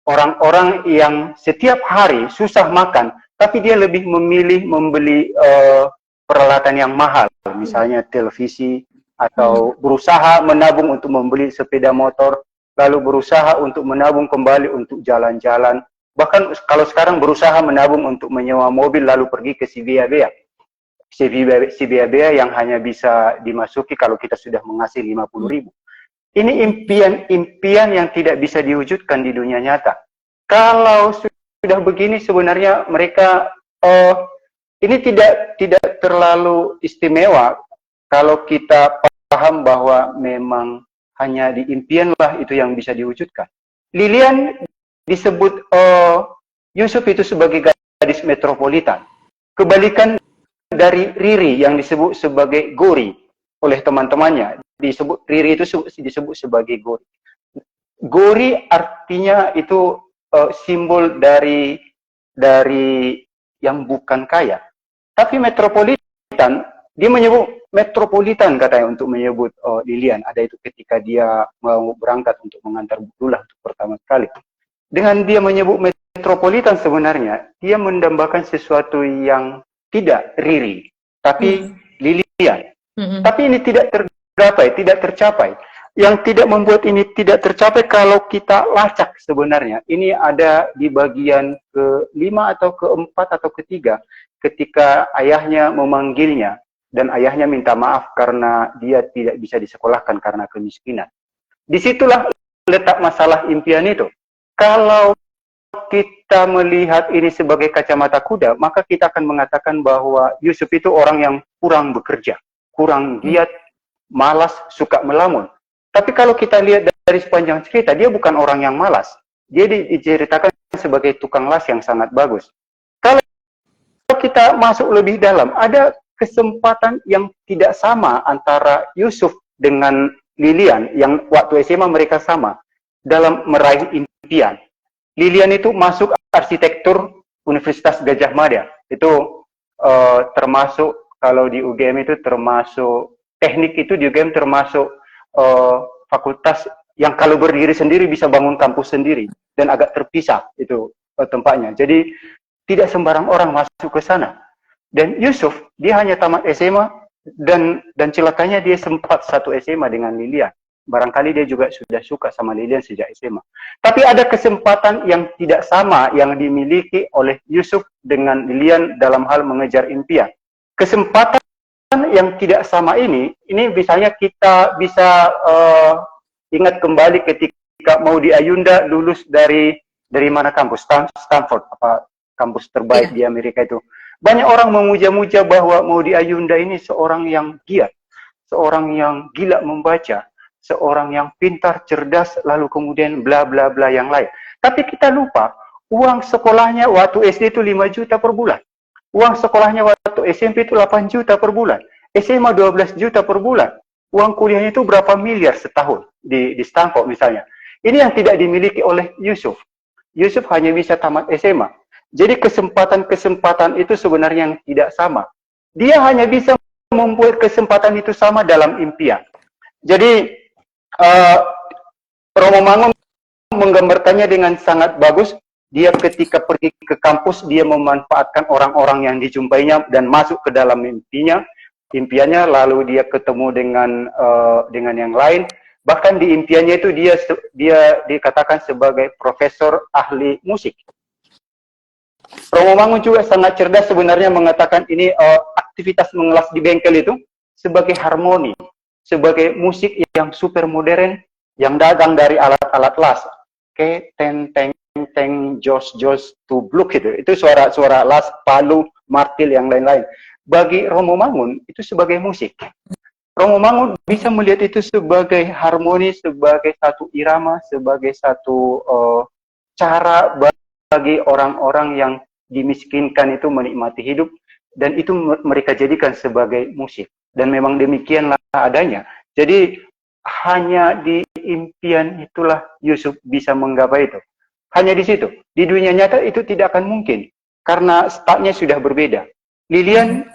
orang-orang yang setiap hari susah makan, tapi dia lebih memilih membeli peralatan yang mahal, misalnya televisi, atau berusaha menabung untuk membeli sepeda motor, lalu berusaha untuk menabung kembali untuk jalan-jalan. Bahkan kalau sekarang berusaha menabung untuk menyewa mobil lalu pergi ke si bea-bea. Si bea-bea yang hanya bisa dimasuki kalau kita sudah mengasih 50.000. Ini impian-impian yang tidak bisa diwujudkan di dunia nyata. Kalau sudah begini sebenarnya mereka ini tidak terlalu istimewa kalau kita paham bahwa memang hanya di impianlah itu yang bisa diwujudkan. Lilian disebut Yusuf itu sebagai gadis metropolitan. Kebalikan dari Riri yang disebut sebagai Gori oleh teman-temannya. Riri itu disebut sebagai Gori. Gori artinya itu simbol dari yang bukan kaya. Tapi metropolitan, dia menyebut metropolitan katanya untuk menyebut Lilian. Ada itu ketika dia mau berangkat untuk mengantar Abdullah untuk pertama kali. Dengan dia menyebut metropolitan sebenarnya, dia mendambakan sesuatu yang tidak Riri, tapi Lilian. Tapi ini tidak tercapai. Yang tidak membuat ini tidak tercapai kalau kita lacak sebenarnya. Ini ada di bagian ke-5 atau ke-4 atau ke-3 ketika ayahnya memanggilnya dan ayahnya minta maaf karena dia tidak bisa disekolahkan karena kemiskinan. Disitulah letak masalah impian itu. Kalau kita melihat ini sebagai kacamata kuda, maka kita akan mengatakan bahwa Yusuf itu orang yang kurang bekerja, kurang giat, malas, suka melamun. Tapi kalau kita lihat dari sepanjang cerita, dia bukan orang yang malas. Dia diceritakan sebagai tukang las yang sangat bagus. Kalau kita masuk lebih dalam, ada kesempatan yang tidak sama antara Yusuf dengan Lilian, yang waktu SMA mereka sama dalam meraih impian. Lilian itu masuk arsitektur Universitas Gadjah Mada. Itu termasuk, kalau di UGM itu termasuk, teknik itu di UGM termasuk fakultas yang kalau berdiri sendiri bisa bangun kampus sendiri dan agak terpisah itu tempatnya. Jadi tidak sembarang orang masuk ke sana. Dan Yusuf dia hanya tamat SMA dan celakanya dia sempat satu SMA dengan Lilian. Barangkali dia juga sudah suka sama Lilian sejak SMA. Tapi ada kesempatan yang tidak sama yang dimiliki oleh Yusuf dengan Lilian dalam hal mengejar impian. Kesempatan yang tidak sama ini misalnya kita bisa ingat kembali ketika Maudy Ayunda lulus dari mana kampus Stanford, apa kampus terbaik di Amerika itu. Banyak orang memuja-muja bahwa Maudy Ayunda ini seorang yang giat, seorang yang gila membaca, seorang yang pintar, cerdas, lalu kemudian bla bla bla yang lain. Tapi kita lupa, uang sekolahnya waktu SD itu 5 juta per bulan. Uang sekolahnya waktu SMP itu 8 juta per bulan. SMA 12 juta per bulan. Uang kuliahnya itu berapa miliar setahun di Stanford misalnya. Ini yang tidak dimiliki oleh Yusuf. Yusuf hanya bisa tamat SMA. Jadi kesempatan-kesempatan itu sebenarnya yang tidak sama. Dia hanya bisa membuat kesempatan itu sama dalam impian. Jadi Romo Mangun menggambarkannya dengan sangat bagus. Dia ketika pergi ke kampus, dia memanfaatkan orang-orang yang dijumpainya dan masuk ke dalam impiannya, lalu dia ketemu dengan yang lain. Bahkan di impiannya itu dia dikatakan sebagai profesor ahli musik. Romo Mangun juga sangat cerdas sebenarnya mengatakan ini aktivitas mengelas di bengkel itu sebagai harmoni, sebagai musik yang super modern yang datang dari alat-alat las, kayak teng jos tubluk gitu. Itu suara las, palu, martil yang lain-lain. Bagi Romo Mangun itu sebagai musik. Romo Mangun bisa melihat itu sebagai harmoni, sebagai satu irama, sebagai satu cara bagi orang-orang yang dimiskinkan itu menikmati hidup, dan itu mereka jadikan sebagai musik. Dan memang demikianlah adanya. Jadi hanya di impian itulah Yusuf bisa menggapai itu. Hanya di situ. Di dunia nyata itu tidak akan mungkin. Karena startnya sudah berbeda. Lilian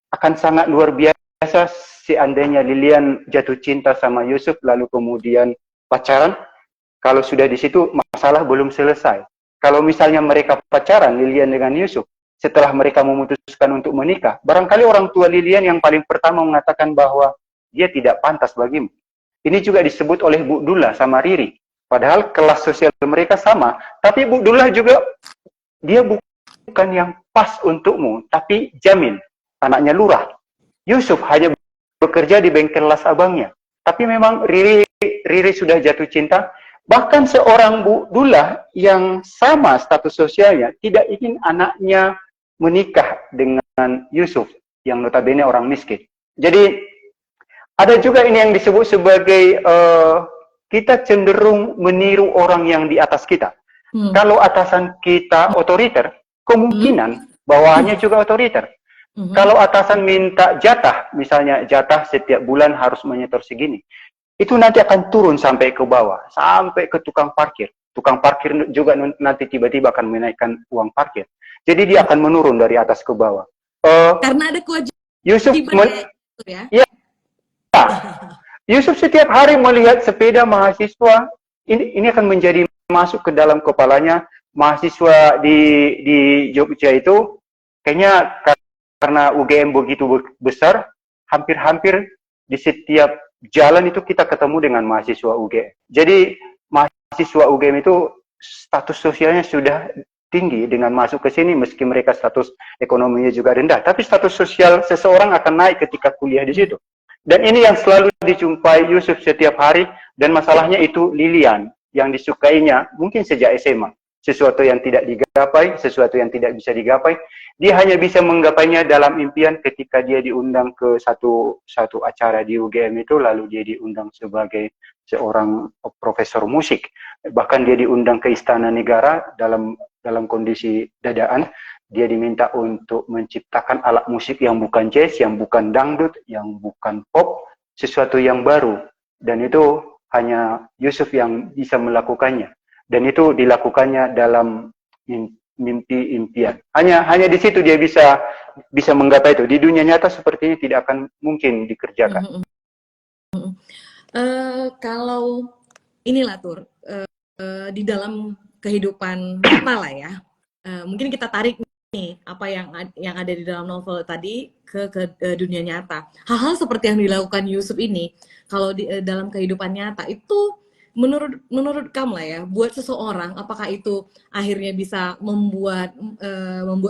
akan sangat luar biasa seandainya Lilian jatuh cinta sama Yusuf lalu kemudian pacaran. Kalau sudah di situ masalah belum selesai. Kalau misalnya mereka pacaran, Lilian dengan Yusuf, setelah mereka memutuskan untuk menikah, barangkali orang tua Lilian yang paling pertama mengatakan bahwa dia tidak pantas bagimu. Ini juga disebut oleh Bu Dula sama Riri. Padahal kelas sosial mereka sama. Tapi Bu Dula juga, dia bukan yang pas untukmu, tapi Jamin, anaknya lurah. Yusuf hanya bekerja di bengkel las abangnya. Tapi memang Riri sudah jatuh cinta. Bahkan seorang Bu Dula yang sama status sosialnya tidak ingin anaknya menikah dengan Yusuf yang notabene orang miskin. Jadi ada juga ini yang disebut sebagai kita cenderung meniru orang yang di atas kita. Kalau atasan kita otoriter, kemungkinan bawahannya juga otoriter. Kalau atasan minta jatah, misalnya jatah setiap bulan harus menyetor segini, itu nanti akan turun sampai ke bawah, sampai ke tukang parkir. Tukang parkir juga nanti tiba-tiba akan menaikkan uang parkir. Jadi dia akan menurun dari atas ke bawah. Karena ada kewajiban Yusuf, ya? Ya, Yusuf setiap hari melihat sepeda mahasiswa, ini akan menjadi masuk ke dalam kepalanya. Mahasiswa di Jogja itu, kayaknya karena UGM begitu besar, hampir-hampir di setiap jalan itu kita ketemu dengan mahasiswa UGM. Jadi mahasiswa UGM itu status sosialnya sudah tinggi dengan masuk ke sini, meski mereka status ekonominya juga rendah. Tapi status sosial seseorang akan naik ketika kuliah di situ. Dan ini yang selalu dijumpai Yusuf setiap hari. Dan masalahnya itu Lilian yang disukainya mungkin sejak SMA. Sesuatu yang tidak digapai, sesuatu yang tidak bisa digapai. Dia hanya bisa menggapainya dalam impian ketika dia diundang ke satu acara di UGM itu, lalu dia diundang sebagai seorang profesor musik. Bahkan dia diundang ke Istana Negara dalam kondisi dadaan. Dia diminta untuk menciptakan alat musik yang bukan jazz, yang bukan dangdut, yang bukan pop, sesuatu yang baru. Dan itu hanya Yusuf yang bisa melakukannya. Dan itu dilakukannya dalam mimpi impian. Hanya di situ dia bisa menggapai itu. Di dunia nyata seperti ini tidak akan mungkin dikerjakan. Kalau inilah Tur, di dalam kehidupan nyata lah ya. Mungkin kita tarik nih apa yang ada di dalam novel tadi ke dunia nyata. Hal-hal seperti yang dilakukan Yusuf ini, kalau di dalam kehidupan nyata itu menurut kamu lah ya, buat seseorang, apakah itu akhirnya bisa membuat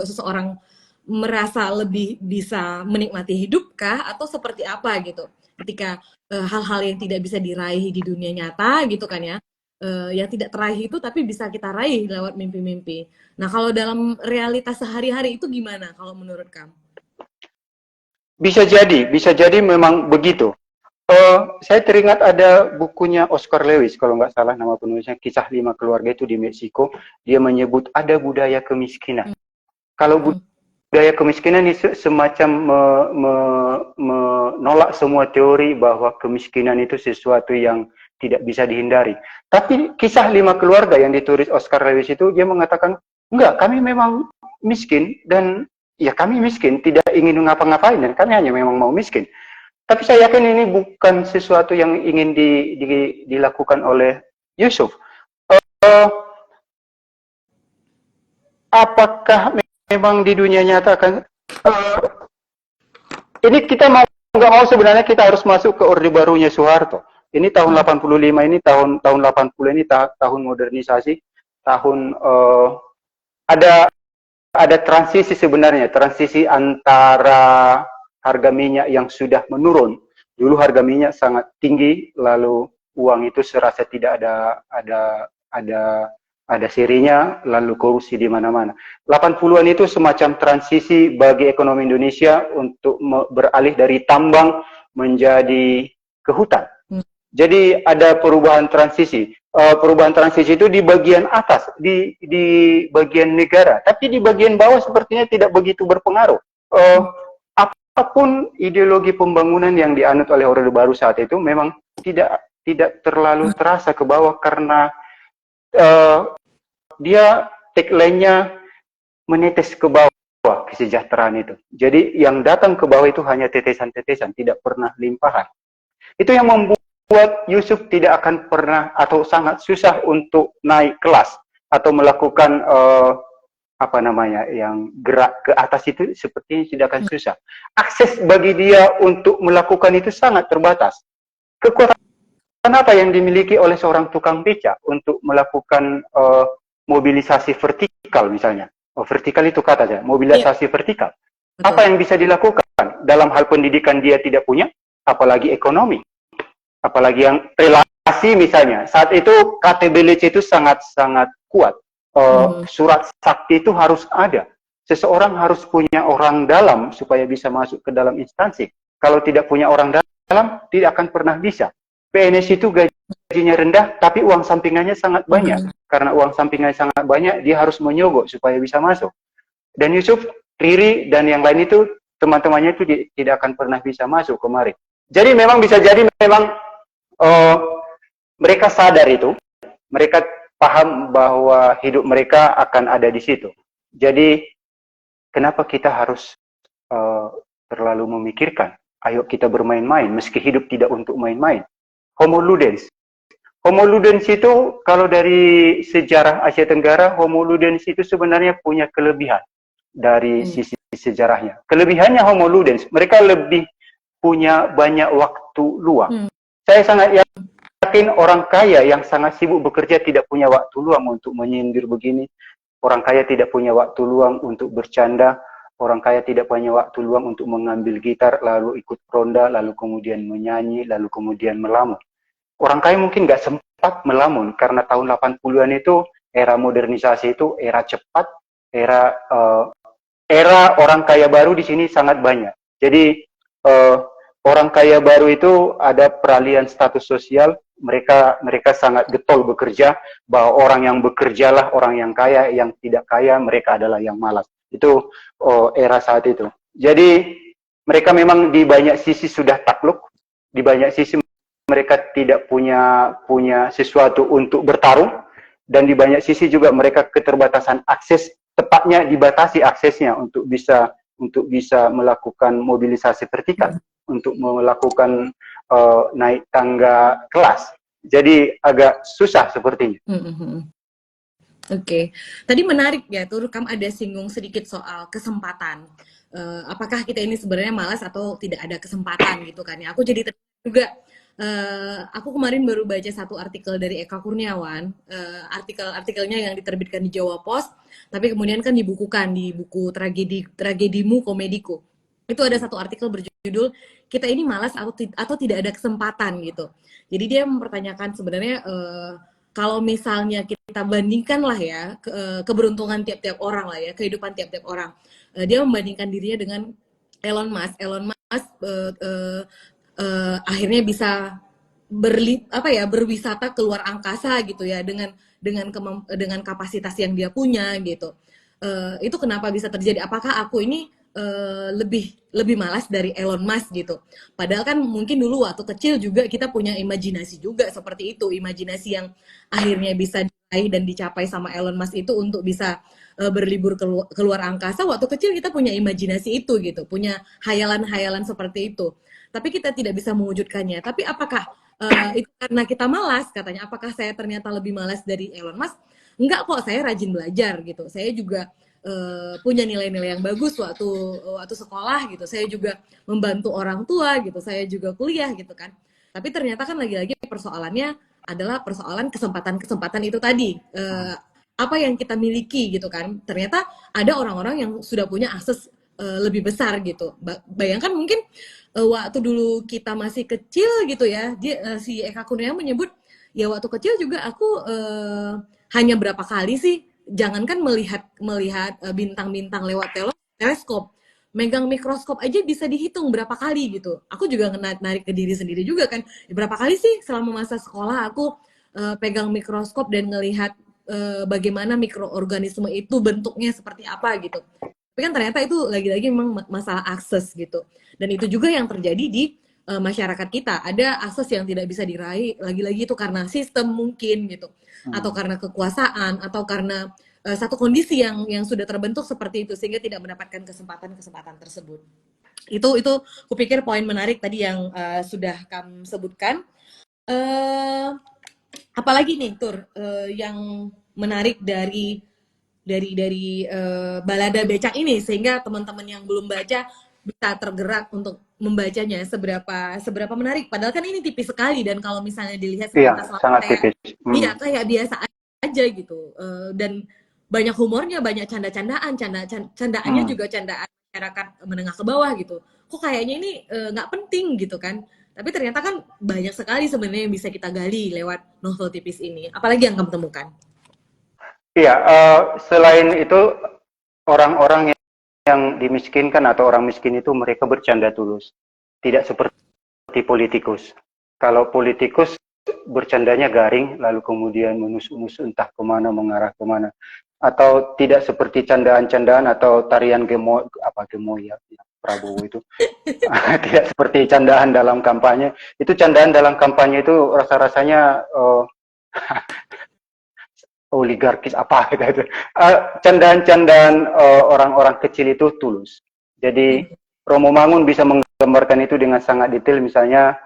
seseorang merasa lebih bisa menikmati hidup kah atau seperti apa gitu ketika hal-hal yang tidak bisa diraih di dunia nyata gitu kan ya, yang tidak teraih itu tapi bisa kita raih lewat mimpi-mimpi. Nah kalau dalam realitas sehari-hari itu gimana kalau menurut kamu? Bisa jadi memang begitu. Saya teringat ada bukunya Oscar Lewis, kalau nggak salah nama penulisnya, Kisah Lima Keluarga itu di Meksiko. Dia menyebut ada budaya kemiskinan. Kalau budaya kemiskinan ini semacam menolak semua teori bahwa kemiskinan itu sesuatu yang tidak bisa dihindari. Tapi kisah lima keluarga yang ditulis Oscar Lewis itu, dia mengatakan, enggak, kami memang miskin, dan ya kami miskin, tidak ingin ngapa-ngapain, dan kami hanya memang mau miskin. Tapi saya yakin ini bukan sesuatu yang ingin dilakukan oleh Yusuf. Uh, apakah memang di dunia nyata akan ini kita mau nggak mau sebenarnya kita harus masuk ke Orde Barunya Soeharto. Ini tahun 85 ini tahun 80 ini tahun modernisasi, tahun ada transisi sebenarnya, transisi antara harga minyak yang sudah menurun. Dulu harga minyak sangat tinggi, lalu uang itu serasa tidak ada serinya, lalu korupsi di mana-mana. 80-an itu semacam transisi bagi ekonomi Indonesia untuk beralih dari tambang menjadi ke hutan. Jadi ada perubahan transisi. Perubahan transisi itu di bagian atas, di bagian negara, tapi di bagian bawah sepertinya tidak begitu berpengaruh. Apapun ideologi pembangunan yang dianut oleh Orde Baru saat itu memang tidak terlalu terasa ke bawah karena dia tagline-nya menetes ke bawah kesejahteraan itu. Jadi yang datang ke bawah itu hanya tetesan-tetesan, tidak pernah limpahan. Itu yang membuat Yusuf tidak akan pernah atau sangat susah untuk naik kelas atau melakukan apa namanya yang gerak ke atas itu sepertinya tidak akan susah. Akses bagi dia untuk melakukan itu sangat terbatas. Kekuatan apa yang dimiliki oleh seorang tukang beca untuk melakukan mobilisasi vertikal misalnya. Vertikal itu kata mobilisasi vertikal. Apa yang bisa dilakukan? Dalam hal pendidikan dia tidak punya, apalagi ekonomi. Apalagi yang relasi misalnya. Saat itu KTBLC itu sangat-sangat kuat. Surat sakti itu harus ada. Seseorang harus punya orang dalam supaya bisa masuk ke dalam instansi. Kalau tidak punya orang dalam, tidak akan pernah bisa. PNS itu gajinya rendah, tapi uang sampingannya sangat banyak. Karena uang sampingannya sangat banyak, dia harus menyogok supaya bisa masuk. Dan Yusuf, Riri, dan yang lain itu, teman-temannya itu tidak akan pernah bisa masuk kemari. Jadi memang bisa jadi memang mereka sadar itu, mereka paham bahwa hidup mereka akan ada di situ. Jadi kenapa kita harus terlalu memikirkan? Ayo kita bermain-main, meski hidup tidak untuk main-main. Homo ludens. Homo ludens itu kalau dari sejarah Asia Tenggara, Homo ludens itu sebenarnya punya kelebihan dari sisi sejarahnya. Kelebihannya Homo ludens, mereka lebih punya banyak waktu luang. Saya sangat yakin orang kaya yang sangat sibuk bekerja tidak punya waktu luang untuk menyindir begini. Orang kaya tidak punya waktu luang untuk bercanda. Orang kaya tidak punya waktu luang untuk mengambil gitar, lalu ikut ronda, lalu kemudian menyanyi, lalu kemudian melamun. Orang kaya mungkin nggak sempat melamun, karena tahun 80-an itu, era modernisasi itu, era cepat, era orang kaya baru di sini sangat banyak. Jadi, orang kaya baru itu ada peralihan status sosial, mereka sangat getol bekerja, bahwa orang yang bekerjalah orang yang kaya, yang tidak kaya mereka adalah yang malas. Itu era saat itu. Jadi mereka memang di banyak sisi sudah takluk, di banyak sisi mereka tidak punya sesuatu untuk bertarung, dan di banyak sisi juga mereka keterbatasan akses, tepatnya dibatasi aksesnya untuk bisa melakukan mobilisasi vertikal, untuk melakukan naik tangga kelas. Jadi agak susah sepertinya. Oke, tadi menarik ya, tuh kamu ada singgung sedikit soal kesempatan. Apakah kita ini sebenarnya malas atau tidak ada kesempatan gitu kan ya? Aku jadi juga. Aku kemarin baru baca satu artikel dari Eka Kurniawan, artikelnya yang diterbitkan di Jawa Post. tapi kemudian kan dibukukan di buku Tragedimu Komediku. Itu ada satu artikel berjudul kita ini malas atau tidak ada kesempatan gitu. Jadi dia mempertanyakan sebenarnya kalau misalnya kita bandingkan lah ya keberuntungan tiap-tiap orang lah ya, kehidupan tiap-tiap orang. Dia membandingkan dirinya dengan Elon Musk. Elon Musk akhirnya bisa berwisata keluar angkasa gitu ya dengan kapasitas yang dia punya gitu. Itu kenapa bisa terjadi? Apakah aku ini lebih malas dari Elon Musk gitu? Padahal kan mungkin dulu waktu kecil juga kita punya imajinasi juga seperti itu, imajinasi yang akhirnya bisa diraih dan dicapai sama Elon Musk itu untuk bisa berlibur keluar angkasa. Waktu kecil kita punya imajinasi itu gitu, punya hayalan-hayalan seperti itu. Tapi kita tidak bisa mewujudkannya. Tapi apakah itu karena kita malas katanya? Apakah saya ternyata lebih malas dari Elon Musk? Enggak kok, saya rajin belajar gitu. Saya juga punya nilai-nilai yang bagus waktu sekolah gitu. Saya juga membantu orang tua gitu. Saya juga kuliah gitu kan. Tapi ternyata kan lagi-lagi persoalannya adalah persoalan kesempatan-kesempatan itu tadi. Apa yang kita miliki gitu kan. Ternyata ada orang-orang yang sudah punya akses lebih besar gitu. Bayangkan mungkin waktu dulu kita masih kecil gitu ya, si Eka Kurniawan menyebut ya waktu kecil juga aku hanya berapa kali sih, jangankan melihat bintang-bintang lewat teleskop, megang mikroskop aja bisa dihitung berapa kali gitu. Aku juga narik ke diri sendiri juga kan, berapa kali sih selama masa sekolah aku pegang mikroskop dan ngelihat bagaimana mikroorganisme itu bentuknya seperti apa gitu. Tapi kan ternyata itu lagi-lagi memang masalah akses gitu. Dan itu juga yang terjadi di masyarakat kita. Ada akses yang tidak bisa diraih, lagi-lagi itu karena sistem mungkin gitu. Atau karena kekuasaan, atau karena satu kondisi yang sudah terbentuk seperti itu, sehingga tidak mendapatkan kesempatan-kesempatan tersebut. Itu kupikir poin menarik tadi yang sudah kamu sebutkan. Apalagi nih, Tur, yang menarik dari Balada Becak ini sehingga teman-teman yang belum baca bisa tergerak untuk membacanya seberapa menarik. Padahal kan ini tipis sekali dan kalau misalnya dilihat sepintas sangat tipis. Iya kayak biasa aja gitu. Dan banyak humornya, banyak canda-candaan, candaannya juga candaan masyarakat menengah ke bawah gitu. Kok kayaknya ini nggak penting gitu kan? Tapi ternyata kan banyak sekali sebenarnya yang bisa kita gali lewat novel tipis ini. Apalagi yang kamu temukan? Iya, selain itu orang-orang yang dimiskinkan atau orang miskin itu mereka bercanda tulus, tidak seperti politikus. Kalau politikus bercandanya garing, lalu kemudian menusuk-nusuk entah kemana, mengarah kemana, atau tidak seperti candaan-candaan atau tarian gemo ya Prabowo itu, tidak seperti candaan dalam kampanye. Itu candaan dalam kampanye itu rasa-rasanya oligarkis apa gitu. Candaan-candaan orang-orang kecil itu tulus. Jadi Romo Mangun bisa menggambarkan itu dengan sangat detail. Misalnya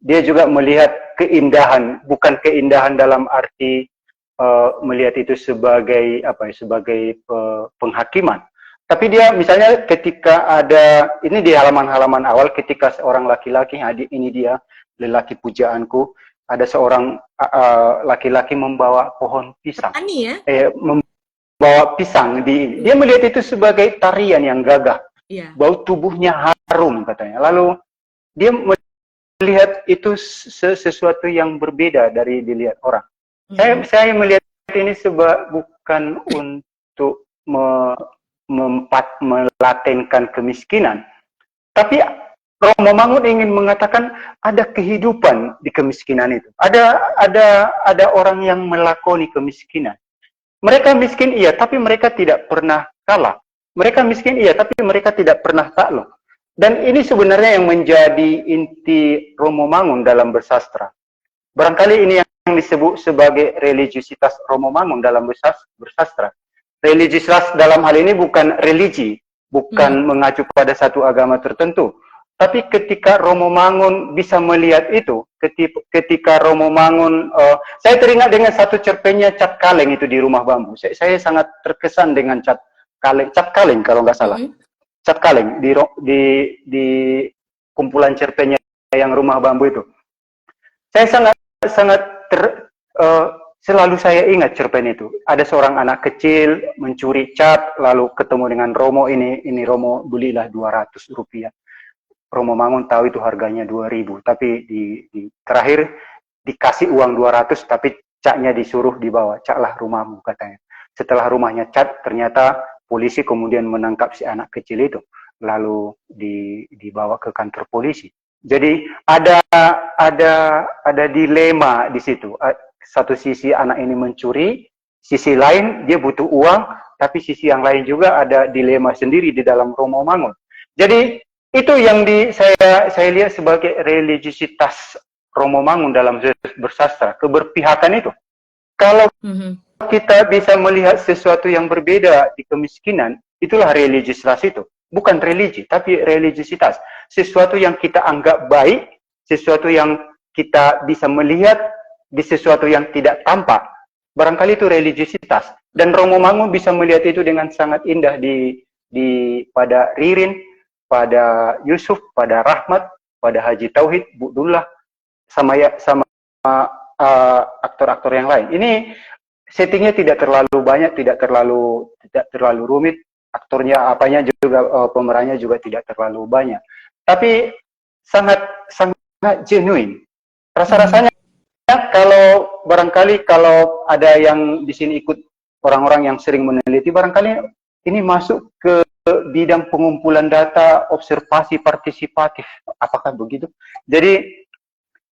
dia juga melihat keindahan, bukan keindahan dalam arti melihat itu sebagai sebagai penghakiman. Tapi dia misalnya ketika ada ini di halaman-halaman awal ketika seorang laki-laki, ini dia lelaki pujaanku, ada seorang laki-laki membawa pohon pisang. Ani ya? Membawa pisang dia melihat itu sebagai tarian yang gagah. Yeah. Bau tubuhnya harum katanya. Lalu dia melihat itu sesuatu yang berbeda dari dilihat orang. Saya melihat ini bukan untuk melatenkan kemiskinan, tapi Romo Mangun ingin mengatakan ada kehidupan di kemiskinan itu. Ada orang yang melakoni kemiskinan. Mereka miskin iya, tapi mereka tidak pernah kalah. Mereka miskin iya, tapi mereka tidak pernah takluk. Dan ini sebenarnya yang menjadi inti Romo Mangun dalam bersastra. Barangkali ini yang disebut sebagai religiusitas Romo Mangun dalam bersastra. Religiusitas dalam hal ini bukan religi, bukan mengacu pada satu agama tertentu. Tapi ketika Romo Mangun bisa melihat itu, ketika Romo Mangun, saya teringat dengan satu cerpennya Cat Kaleng itu di Rumah Bambu. Saya sangat terkesan dengan Cat Kaleng kalau nggak salah. Cat Kaleng di kumpulan cerpennya yang Rumah Bambu itu. Saya Selalu saya ingat cerpen itu. Ada seorang anak kecil mencuri cat, lalu ketemu dengan Romo, ini Romo belilah 200 rupiah. Romo Mangun tahu itu harganya 2000, tapi di terakhir dikasih uang 200, tapi catnya disuruh dibawa, caklah rumahmu katanya. Setelah rumahnya cat, ternyata polisi kemudian menangkap si anak kecil itu, lalu dibawa ke kantor polisi. Jadi ada dilema di situ. Satu sisi anak ini mencuri, sisi lain dia butuh uang, tapi sisi yang lain juga ada dilema sendiri di dalam Romo Mangun. Jadi itu yang saya lihat sebagai religiusitas Romo Mangun dalam bersastra, keberpihakan itu. Kalau kita bisa melihat sesuatu yang berbeda di kemiskinan, itulah religiusitas itu. Bukan religi, tapi religiusitas. Sesuatu yang kita anggap baik, sesuatu yang kita bisa melihat di sesuatu yang tidak tampak. Barangkali itu religiusitas. Dan Romo Mangun bisa melihat itu dengan sangat indah pada Ririn, pada Yusuf, pada Rahmat, pada Haji Tauhid, Bu Dullah, sama aktor-aktor yang lain. Ini settingnya tidak terlalu banyak, tidak terlalu rumit. Aktornya apanya juga, pemerannya juga tidak terlalu banyak. Tapi sangat genuine. Rasa-rasanya kalau barangkali kalau ada yang di sini ikut orang-orang yang sering meneliti, barangkali ini masuk ke bidang pengumpulan data, observasi partisipatif. Apakah begitu? Jadi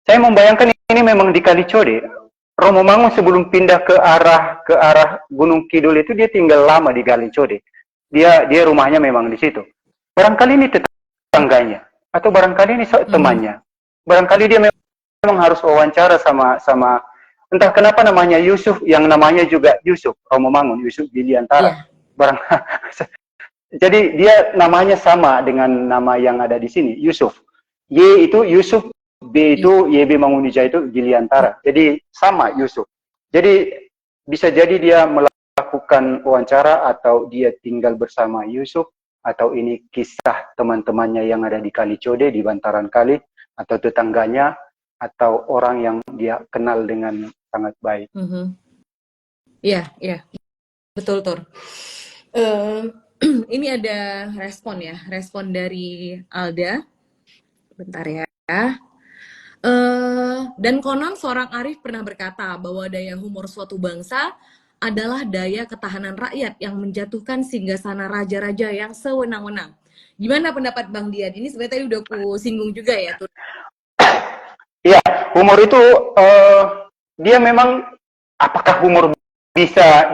saya membayangkan ini memang di Kalicode. Romo Mangun sebelum pindah ke arah Gunung Kidul itu dia tinggal lama di Kalicode. Dia rumahnya memang di situ. Barangkali ini tetangganya atau barangkali ini temannya. Barangkali dia memang harus wawancara sama entah kenapa namanya Yusuf, yang namanya juga Yusuf, Romo Mangun, Yusuf Biliantara. Jadi dia namanya sama dengan nama yang ada di sini, Yusuf. Y itu Yusuf, B itu YB Mangunija itu Giliantara. Jadi sama Yusuf. Jadi bisa jadi dia melakukan wawancara atau dia tinggal bersama Yusuf, atau ini kisah teman-temannya yang ada di Kalicode, di bantaran kali, atau tetangganya, atau orang yang dia kenal dengan sangat baik. Iya, betul Tur. Ini ada respon dari Alda. Bentar ya. Dan konon seorang Arif pernah berkata bahwa daya humor suatu bangsa adalah daya ketahanan rakyat yang menjatuhkan singgasana raja-raja yang sewenang-wenang. Gimana pendapat Bang Dian? Ini sebenarnya tadi udah aku singgung juga ya, Tur. Iya, humor itu dia memang, apakah humor bisa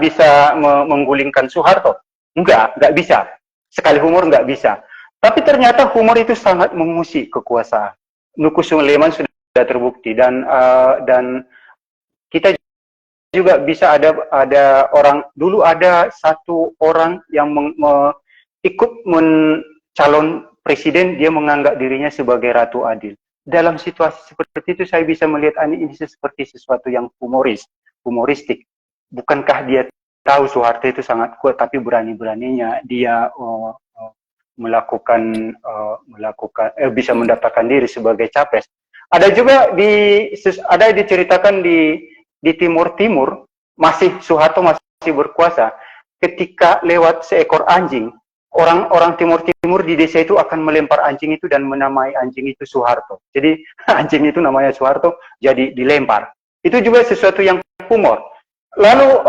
menggulingkan Soeharto? Enggak bisa. Sekali humor enggak bisa. Tapi ternyata humor itu sangat mengusik kekuasaan. Nukus Suleman sudah terbukti, dan kita juga bisa ada orang, dulu ada satu orang yang ikut calon presiden, dia menganggap dirinya sebagai Ratu Adil. Dalam situasi seperti itu saya bisa melihat ini seperti sesuatu yang humoristik. Bukankah dia tahu Soeharto itu sangat kuat, tapi berani-beraninya dia bisa mendaftarkan diri sebagai capres. Ada juga diceritakan di Timur Soeharto masih berkuasa, ketika lewat seekor anjing, orang Timur di desa itu akan melempar anjing itu dan menamai anjing itu Soeharto. Jadi anjing itu namanya Soeharto, jadi dilempar. Itu juga sesuatu yang humor. Lalu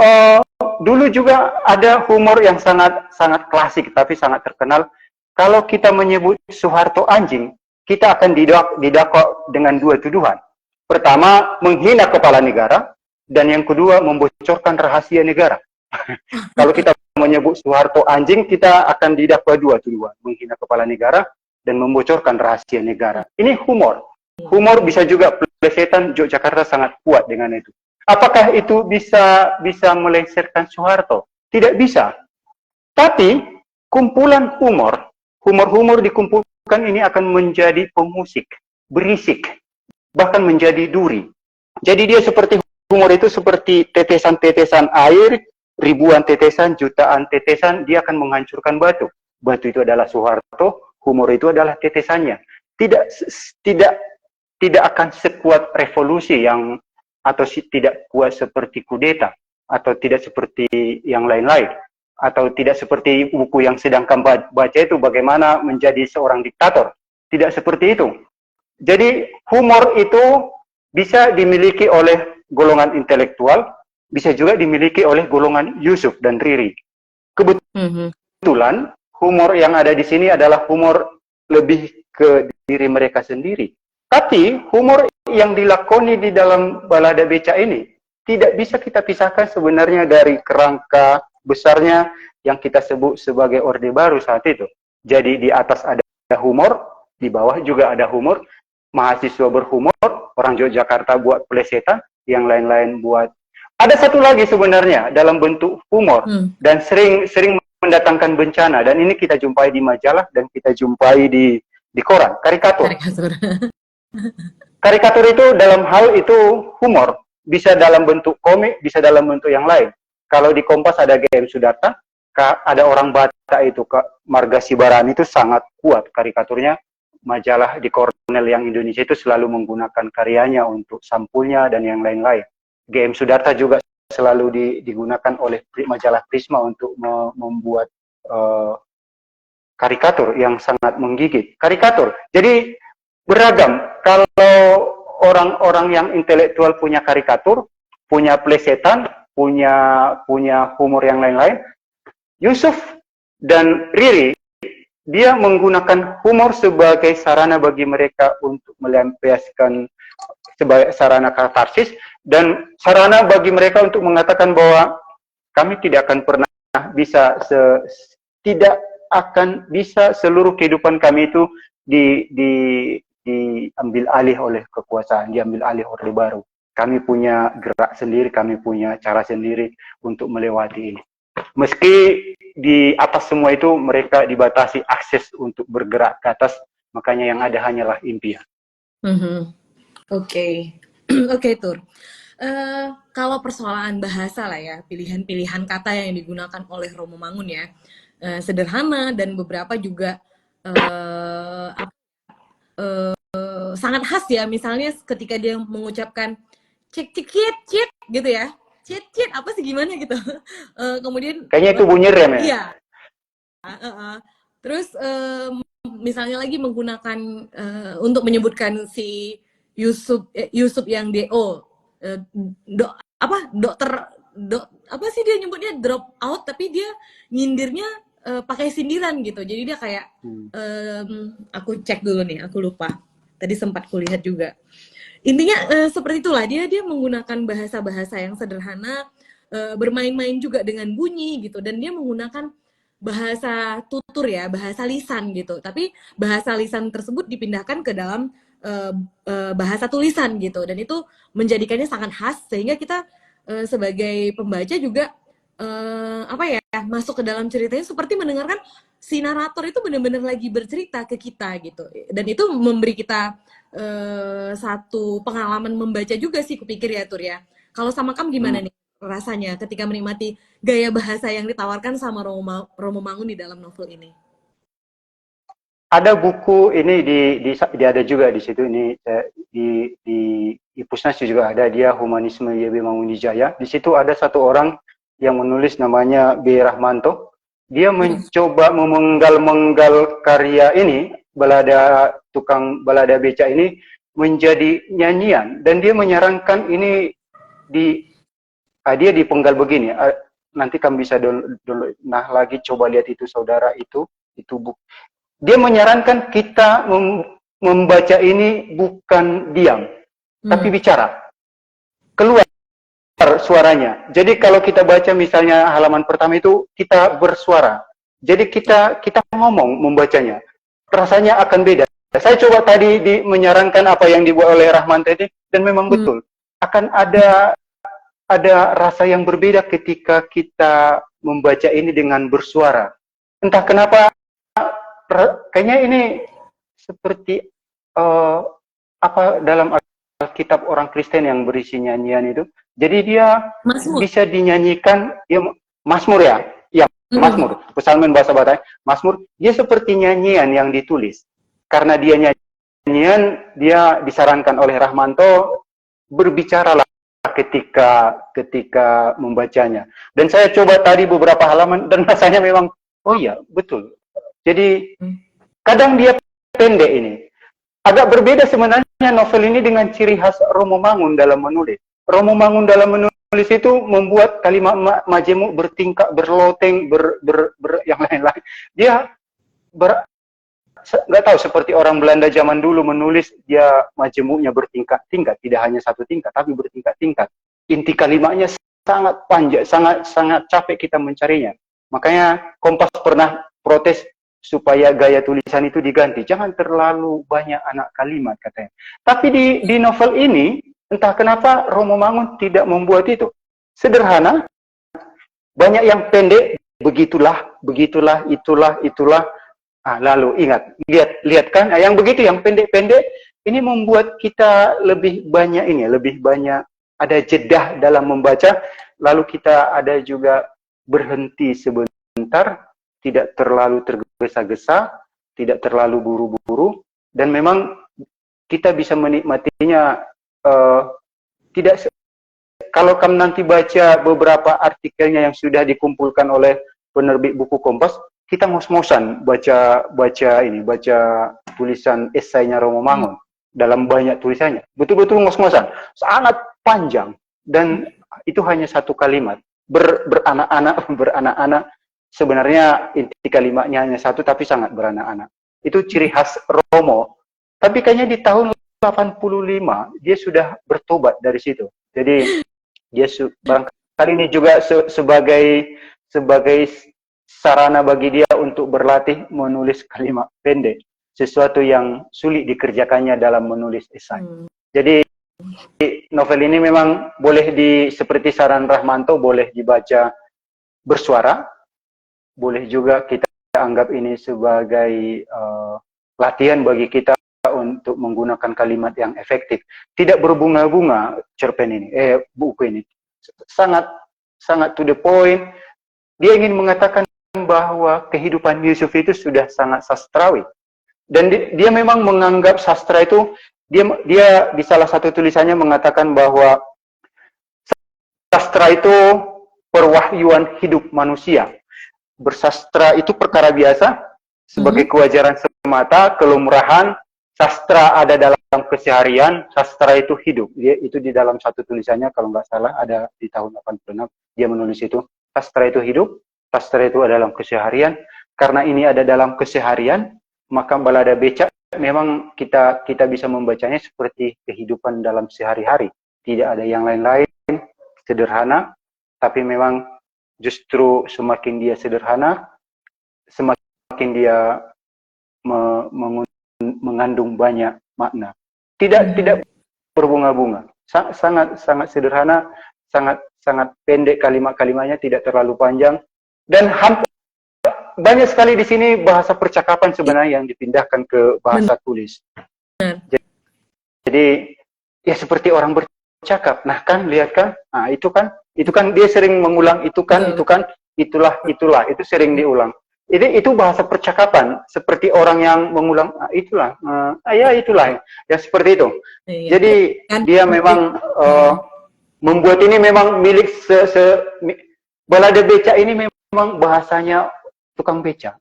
dulu juga ada humor yang sangat klasik tapi sangat terkenal. Kalau kita menyebut Soeharto anjing, kita akan didakwa dengan dua tuduhan. Pertama, menghina kepala negara, dan yang kedua, membocorkan rahasia negara. Kalau kita menyebut Soeharto anjing, kita akan didakwa dua tuduhan, menghina kepala negara dan membocorkan rahasia negara. Ini humor. Humor bisa juga plesetan. Yogyakarta sangat kuat dengan itu. Apakah itu bisa melengsarkan Soeharto? Tidak bisa. Tapi kumpulan humor dikumpulkan ini akan menjadi pemusik, berisik, bahkan menjadi duri. Jadi dia humor itu seperti tetesan-tetesan air, ribuan tetesan, jutaan tetesan, dia akan menghancurkan batu. Batu itu adalah Soeharto, humor itu adalah tetesannya. Tidak akan sekuat revolusi yang atau tidak kuat seperti kudeta, atau tidak seperti yang lain-lain, atau tidak seperti buku yang sedang kamu baca itu bagaimana menjadi seorang diktator. Tidak seperti itu. Jadi humor itu bisa dimiliki oleh golongan intelektual, bisa juga dimiliki oleh golongan Yusuf dan Riri. Kebetulan humor yang ada di sini adalah humor lebih ke diri mereka sendiri. Tapi humor yang dilakoni di dalam Balada Beca ini tidak bisa kita pisahkan sebenarnya dari kerangka besarnya yang kita sebut sebagai Orde Baru saat itu. Jadi di atas ada humor, di bawah juga ada humor, mahasiswa berhumor, orang Yogyakarta buat plesetan, yang lain-lain buat. Ada satu lagi sebenarnya dalam bentuk humor dan sering mendatangkan bencana, dan ini kita jumpai di majalah dan kita jumpai di koran, karikatur. Karikatur itu dalam hal itu humor, bisa dalam bentuk komik, bisa dalam bentuk yang lain. Kalau di Kompas ada GM Sudarta, ada orang Batak itu, Kak Marga Sibarani itu sangat kuat karikaturnya. Majalah di Kornel yang Indonesia itu selalu menggunakan karyanya untuk sampulnya dan yang lain-lain. GM Sudarta juga selalu digunakan oleh majalah Prisma untuk membuat karikatur yang sangat menggigit. Karikatur. Jadi beragam. Kalau orang-orang yang intelektual punya karikatur, punya plesetan, punya humor yang lain-lain, Yusuf dan Riri, dia menggunakan humor sebagai sarana bagi mereka untuk melampiaskan sebagai sarana katarsis dan sarana bagi mereka untuk mengatakan bahwa kami tidak akan pernah bisa tidak akan bisa seluruh kehidupan kami itu diambil alih oleh kekuasaan, diambil alih Orde Baru. Kami punya gerak sendiri, kami punya cara sendiri untuk melewati ini. Meski di atas semua itu mereka dibatasi akses untuk bergerak ke atas, makanya yang ada hanyalah impian. Oke, Tur. Kalau persoalan bahasa lah ya, pilihan-pilihan kata yang digunakan oleh Romo Mangun ya, sederhana dan beberapa juga sangat khas ya. Misalnya ketika dia mengucapkan cek cekit gitu ya. Cit apa sih gimana gitu. Kemudian kayaknya itu bunyi rem ya. Iya. Terus misalnya lagi menggunakan untuk menyebutkan si Yusuf yang DO apa sih dia nyebutnya drop out, tapi dia nyindirnya pakai sindiran gitu. Jadi dia kayak aku cek dulu nih, aku lupa. Tadi sempat kulihat juga. Intinya seperti itulah, dia menggunakan bahasa-bahasa yang sederhana, bermain-main juga dengan bunyi gitu, dan dia menggunakan bahasa tutur ya, bahasa lisan gitu. Tapi bahasa lisan tersebut dipindahkan ke dalam bahasa tulisan gitu, dan itu menjadikannya sangat khas sehingga kita sebagai pembaca juga masuk ke dalam ceritanya seperti mendengarkan si narator itu benar-benar lagi bercerita ke kita gitu, dan itu memberi kita satu pengalaman membaca juga sih, kupikir ya Tur ya. Kalau sama kamu gimana nih rasanya ketika menikmati gaya bahasa yang ditawarkan sama Romo Mangun di dalam novel ini? Ada buku ini ada juga di situ, ini di Ipusnas juga ada, dia Humanisme YB Mangunwijaya. Di situ ada satu orang yang menulis namanya B. Rahmanto. Dia mencoba memenggal-menggal karya ini, tukang balada beca ini menjadi nyanyian, dan dia menyarankan ini dia dipenggal begini. Nanti kamu bisa download lagi, coba lihat itu saudara, itu buku. Dia menyarankan kita membaca ini bukan diam, tapi bicara, keluar suaranya. Jadi kalau kita baca misalnya halaman pertama itu kita bersuara. Jadi kita ngomong membacanya. Rasanya akan beda. Saya coba tadi menyarankan apa yang dibuat oleh Rahman tadi, dan memang betul. Akan ada rasa yang berbeda ketika kita membaca ini dengan bersuara. Entah kenapa, kayaknya ini seperti dalam Alkitab orang Kristen yang berisi nyanyian itu. Jadi dia bisa dinyanyikan, ya, Mazmur ya. Ya, Mazmur. Psalmen bahasa Batak, Mazmur. Dia seperti nyanyian yang ditulis. Karena dia nyanyian, dia disarankan oleh Rahmanto, berbicaralah ketika membacanya. Dan saya coba tadi beberapa halaman dan rasanya memang, oh iya, betul. Jadi kadang dia pendek ini. Agak berbeda sebenarnya novel ini dengan ciri khas Romo Mangun dalam menulis. Romo Mangun dalam menulis itu membuat kalimat majemuk bertingkah, berloteng, yang lain-lain. Dia nggak tahu, seperti orang Belanda zaman dulu menulis, dia majemuknya bertingkat-tingkat, tidak hanya satu tingkat, tapi bertingkat-tingkat. Inti kalimatnya sangat panjang, sangat capek kita mencarinya. Makanya Kompas pernah protes supaya gaya tulisan itu diganti. Jangan terlalu banyak anak kalimat katanya. Tapi di novel ini, entah kenapa Romo Mangun tidak membuat itu. Sederhana, banyak yang pendek, begitulah, itulah. Lalu ingat, lihat kan, yang begitu, yang pendek-pendek, ini membuat kita lebih banyak ada jedah dalam membaca, lalu kita ada juga berhenti sebentar, tidak terlalu tergesa-gesa, tidak terlalu buru-buru, dan memang kita bisa menikmatinya. Tidak, kalau kamu nanti baca beberapa artikelnya yang sudah dikumpulkan oleh penerbit buku Kompas, kita ngos-ngosan baca tulisan esainya Romo Mangun dalam banyak tulisannya. Betul-betul ngos-ngosan, sangat panjang, dan itu hanya satu kalimat. Beranak-anak. Sebenarnya inti kalimatnya hanya satu, tapi sangat beranak-anak. Itu ciri khas Romo. Tapi kayaknya di tahun 85 dia sudah bertobat dari situ. Jadi dia barangkali ini juga sebagai sarana bagi dia untuk berlatih menulis kalimat pendek, sesuatu yang sulit dikerjakannya dalam menulis esai. Jadi novel ini memang boleh seperti saran Rahmanto, boleh dibaca bersuara, boleh juga kita anggap ini sebagai latihan bagi kita untuk menggunakan kalimat yang efektif. Tidak berbunga-bunga buku ini. Sangat to the point. Dia ingin mengatakan bahwa kehidupan Yusuf itu sudah sangat sastrawi. Dan dia memang menganggap sastra itu, dia di salah satu tulisannya mengatakan bahwa sastra itu perwahyuan hidup manusia. Bersastra itu perkara biasa, sebagai kewajaran semata, kelumrahan. Sastra ada dalam keseharian, sastra itu hidup. Itu di dalam satu tulisannya, kalau nggak salah, ada di tahun 86, dia menulis itu. Sastra itu hidup, sastra itu ada dalam keseharian. Karena ini ada dalam keseharian, maka balada becak memang kita bisa membacanya seperti kehidupan dalam sehari-hari. Tidak ada yang lain-lain, sederhana, tapi memang justru semakin dia sederhana, semakin dia mengandung banyak makna. Tidak berbunga-bunga. Sangat sederhana, sangat pendek kalimat-kalimatnya, tidak terlalu panjang, dan banyak sekali di sini bahasa percakapan sebenarnya yang dipindahkan ke bahasa tulis. Jadi ya seperti orang bercakap. Nah kan, lihat kan, itu kan dia sering mengulang itu kan, itulah, itu sering diulang. Itu bahasa percakapan, seperti orang yang mengulang itulah, itulah, ya seperti itu. Jadi dia memang membuat ini memang milik balada becak ini memang bahasanya tukang beca.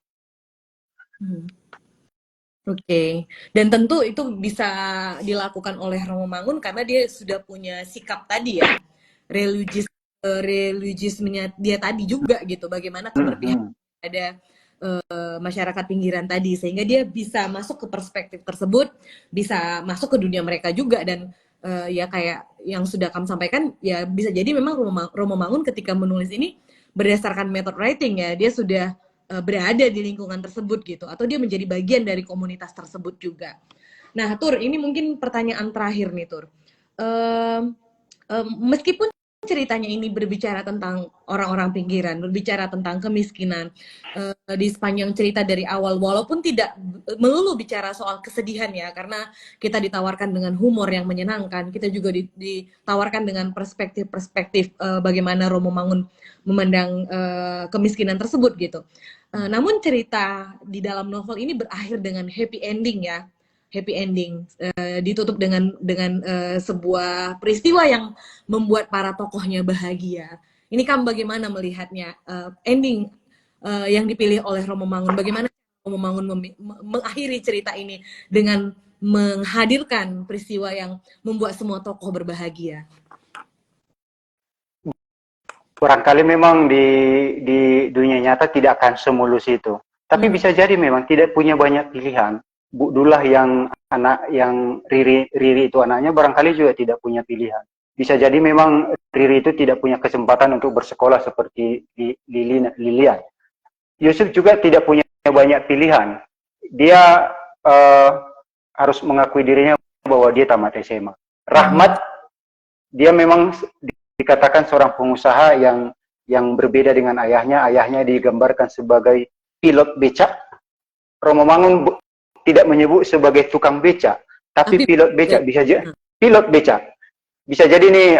Oke. Dan tentu itu bisa dilakukan oleh Romo Mangun karena dia sudah punya sikap tadi ya, religiusnya dia tadi juga gitu, bagaimana keberpihakan ada masyarakat pinggiran tadi, sehingga dia bisa masuk ke perspektif tersebut, bisa masuk ke dunia mereka juga. Dan ya kayak yang sudah kamu sampaikan, ya bisa jadi memang Romo Mangun ketika menulis ini berdasarkan method writing ya, dia sudah berada di lingkungan tersebut gitu, atau dia menjadi bagian dari komunitas tersebut juga. Nah, Tur, ini mungkin pertanyaan terakhir nih, Tur. Meskipun ceritanya ini berbicara tentang orang-orang pinggiran, berbicara tentang kemiskinan, di sepanjang cerita dari awal, walaupun tidak melulu bicara soal kesedihan ya, karena kita ditawarkan dengan humor yang menyenangkan, kita juga ditawarkan dengan perspektif-perspektif bagaimana Romo Mangun memandang kemiskinan tersebut gitu. Namun cerita di dalam novel ini berakhir dengan happy ending ya. happy ending, ditutup dengan sebuah peristiwa yang membuat para tokohnya bahagia. Ini Kam bagaimana melihatnya, ending yang dipilih oleh Romo Mangun? Bagaimana Romo Mangun mengakhiri cerita ini dengan menghadirkan peristiwa yang membuat semua tokoh berbahagia? Barangkali memang di dunia nyata tidak akan semulus itu. Tapi bisa jadi memang tidak punya banyak pilihan. Bu Dullah yang anak yang Riri itu anaknya barangkali juga tidak punya pilihan. Bisa jadi memang Riri itu tidak punya kesempatan untuk bersekolah seperti Lilian. Yusuf juga tidak punya banyak pilihan. Dia harus mengakui dirinya bahwa dia tamat SMA. Rahmat, dia memang dikatakan seorang pengusaha yang berbeda dengan ayahnya. Ayahnya digambarkan sebagai pilot becak. Romo Mangun tidak menyebut sebagai tukang becak, tapi pilot becak. Bisa jadi pilot becak. Bisa jadi ini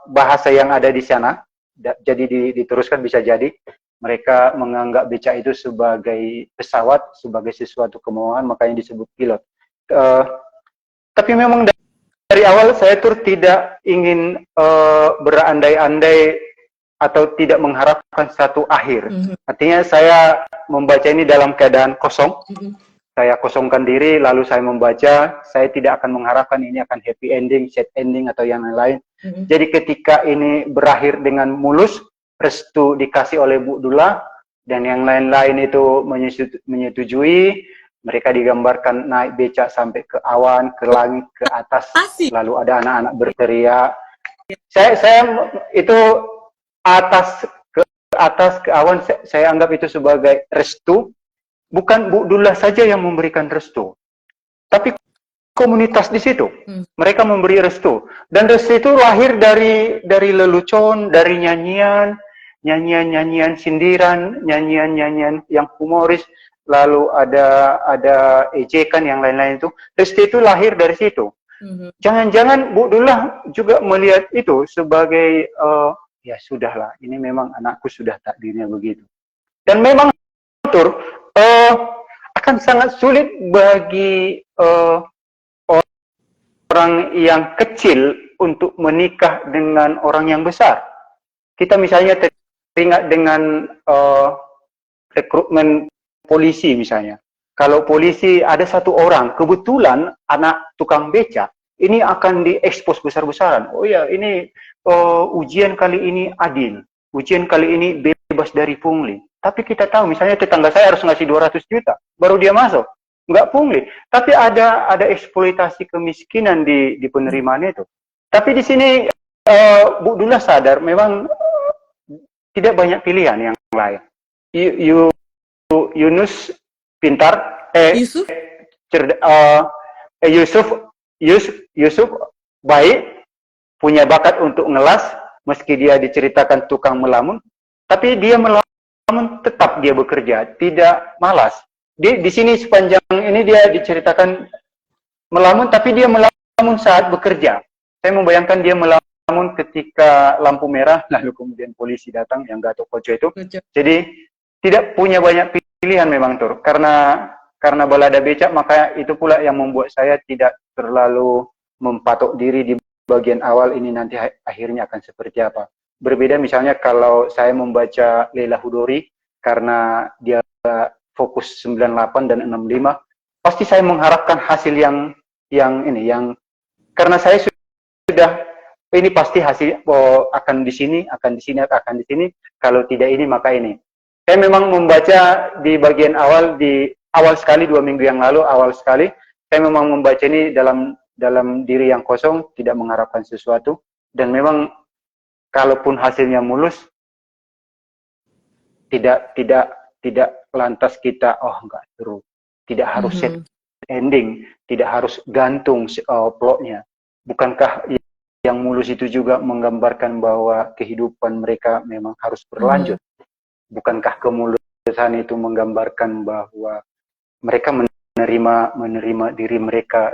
bahasa yang ada di sana. Jadi diteruskan, bisa jadi mereka menganggap becak itu sebagai pesawat, sebagai sesuatu kemauan, makanya disebut pilot. Tapi memang dari awal saya tuh tidak ingin berandai-andai atau tidak mengharapkan satu akhir. Artinya saya membaca ini dalam keadaan kosong. Saya kosongkan diri, lalu saya membaca. Saya tidak akan mengharapkan ini akan happy ending, sad ending, atau yang lain. Jadi ketika ini berakhir dengan mulus, restu dikasih oleh Bu Dullah, dan yang lain-lain itu menyetujui. Mereka digambarkan naik becak sampai ke awan, ke langit, ke atas. Lalu ada anak-anak berteriak. Saya itu atas ke awan, saya anggap itu sebagai restu. Bukan Bu Dullah saja yang memberikan restu, tapi komunitas di situ. Mereka memberi restu. Dan restu itu lahir dari lelucon, dari nyanyian sindiran, nyanyian yang humoris. Lalu ada ejekan yang lain-lain itu. Restu itu lahir dari situ. Jangan-jangan Bu Dullah juga melihat itu sebagai ya sudahlah, ini memang anakku sudah takdirnya begitu. Dan memang akan sangat sulit bagi orang yang kecil untuk menikah dengan orang yang besar. Kita misalnya teringat dengan rekrutmen polisi misalnya. Kalau polisi ada satu orang, kebetulan anak tukang becak, ini akan diekspos besar-besaran. Oh ya, ini ujian kali ini adil. Ujian kali ini bebas dari pungli. Tapi kita tahu, misalnya tetangga saya harus ngasih 200 juta, baru dia masuk. Nggak pungli. Tapi ada eksploitasi kemiskinan di penerimaan itu. Tapi di sini Bu Dullah sadar, memang tidak banyak pilihan yang lain. Yunus pintar, Yusuf baik, punya bakat untuk ngelas, meski dia diceritakan tukang melamun, tapi dia melamun tetap dia bekerja, tidak malas. Di sini sepanjang ini dia diceritakan melamun, tapi dia melamun saat bekerja. Saya membayangkan dia melamun ketika lampu merah, lalu kemudian polisi datang yang Gatot Koco itu. Jadi tidak punya banyak pilihan memang Tur, karena balada becak, maka itu pula yang membuat saya tidak terlalu mempatok diri di bagian awal ini nanti akhirnya akan seperti apa. Berbeda misalnya kalau saya membaca Leila Hudori, karena dia fokus 98 dan 65, pasti saya mengharapkan hasil yang karena saya sudah ini pasti hasil akan di sini, akan di sini, kalau tidak ini maka ini. Saya memang membaca di bagian awal, di awal sekali 2 minggu yang lalu, saya memang membaca ini dalam diri yang kosong, tidak mengharapkan sesuatu, dan memang kalaupun hasilnya mulus, tidak lantas kita enggak seru, tidak harus set ending, tidak harus gantung plotnya. Bukankah yang mulus itu juga menggambarkan bahwa kehidupan mereka memang harus berlanjut? Bukankah kemulusan itu menggambarkan bahwa mereka menerima diri mereka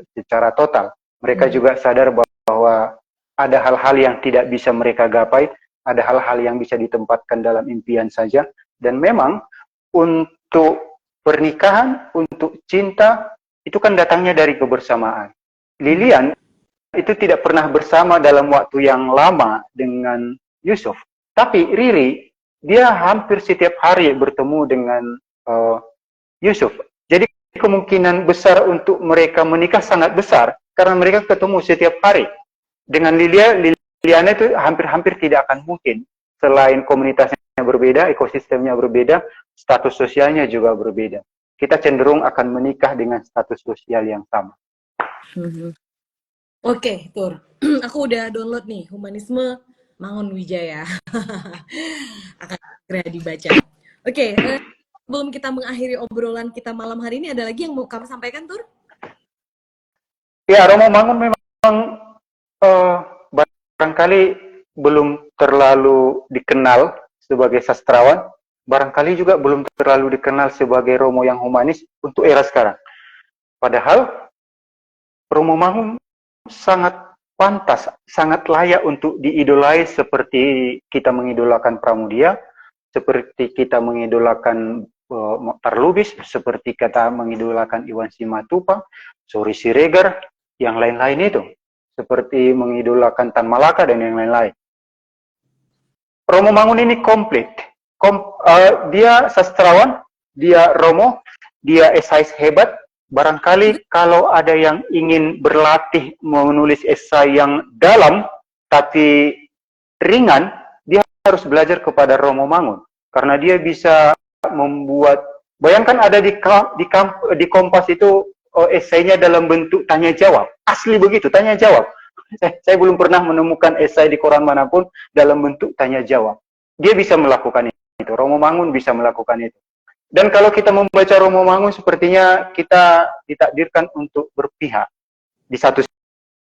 secara total? Mereka juga sadar bahwa ada hal-hal yang tidak bisa mereka gapai, ada hal-hal yang bisa ditempatkan dalam impian saja. Dan memang untuk pernikahan, untuk cinta, itu kan datangnya dari kebersamaan. Lilian itu tidak pernah bersama dalam waktu yang lama dengan Yusuf. Tapi Riri, dia hampir setiap hari bertemu dengan Yusuf. Jadi kemungkinan besar untuk mereka menikah sangat besar karena mereka ketemu setiap hari. Dengan Liliana itu hampir-hampir tidak akan mungkin. Selain komunitasnya berbeda, ekosistemnya berbeda, status sosialnya juga berbeda. Kita cenderung akan menikah dengan status sosial yang sama. Oke, Tur. Aku udah download nih Humanisme Mangun Wijaya. Akan segera dibaca. Oke, sebelum kita mengakhiri obrolan kita malam hari ini, ada lagi yang mau kamu sampaikan, Tur? Ya, Romo Mangun memang barangkali belum terlalu dikenal sebagai sastrawan, barangkali juga belum terlalu dikenal sebagai Romo yang humanis untuk era sekarang. Padahal Romo Mangun sangat pantas, sangat layak untuk diidolai seperti kita mengidolakan Pramudia, seperti kita mengidolakan Mokhtar Lubis, seperti kita mengidolakan Iwan Simatupang, Sori Siregar, yang lain-lain itu. Seperti mengidolakan Tan Malaka dan yang lain-lain. Romo Mangun ini komplit. Dia sastrawan, dia Romo, dia esais hebat. Barangkali kalau ada yang ingin berlatih menulis esai yang dalam tapi ringan, dia harus belajar kepada Romo Mangun karena dia bisa membuat. Bayangkan ada di Kompas itu esainya dalam bentuk tanya jawab, asli begitu, tanya jawab. Saya belum pernah menemukan esai di koran manapun dalam bentuk tanya jawab. Dia bisa melakukan itu. Romo Mangun bisa melakukan itu. Dan kalau kita membaca Romo Mangun, sepertinya kita ditakdirkan untuk berpihak di satu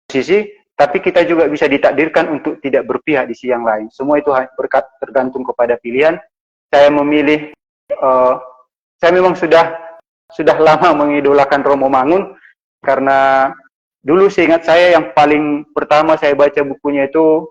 sisi, tapi kita juga bisa ditakdirkan untuk tidak berpihak di sisi yang lain. Semua itu tergantung kepada pilihan. Saya memilih, saya memang sudah lama mengidolakan Romo Mangun, karena dulu seingat saya yang paling pertama saya baca bukunya itu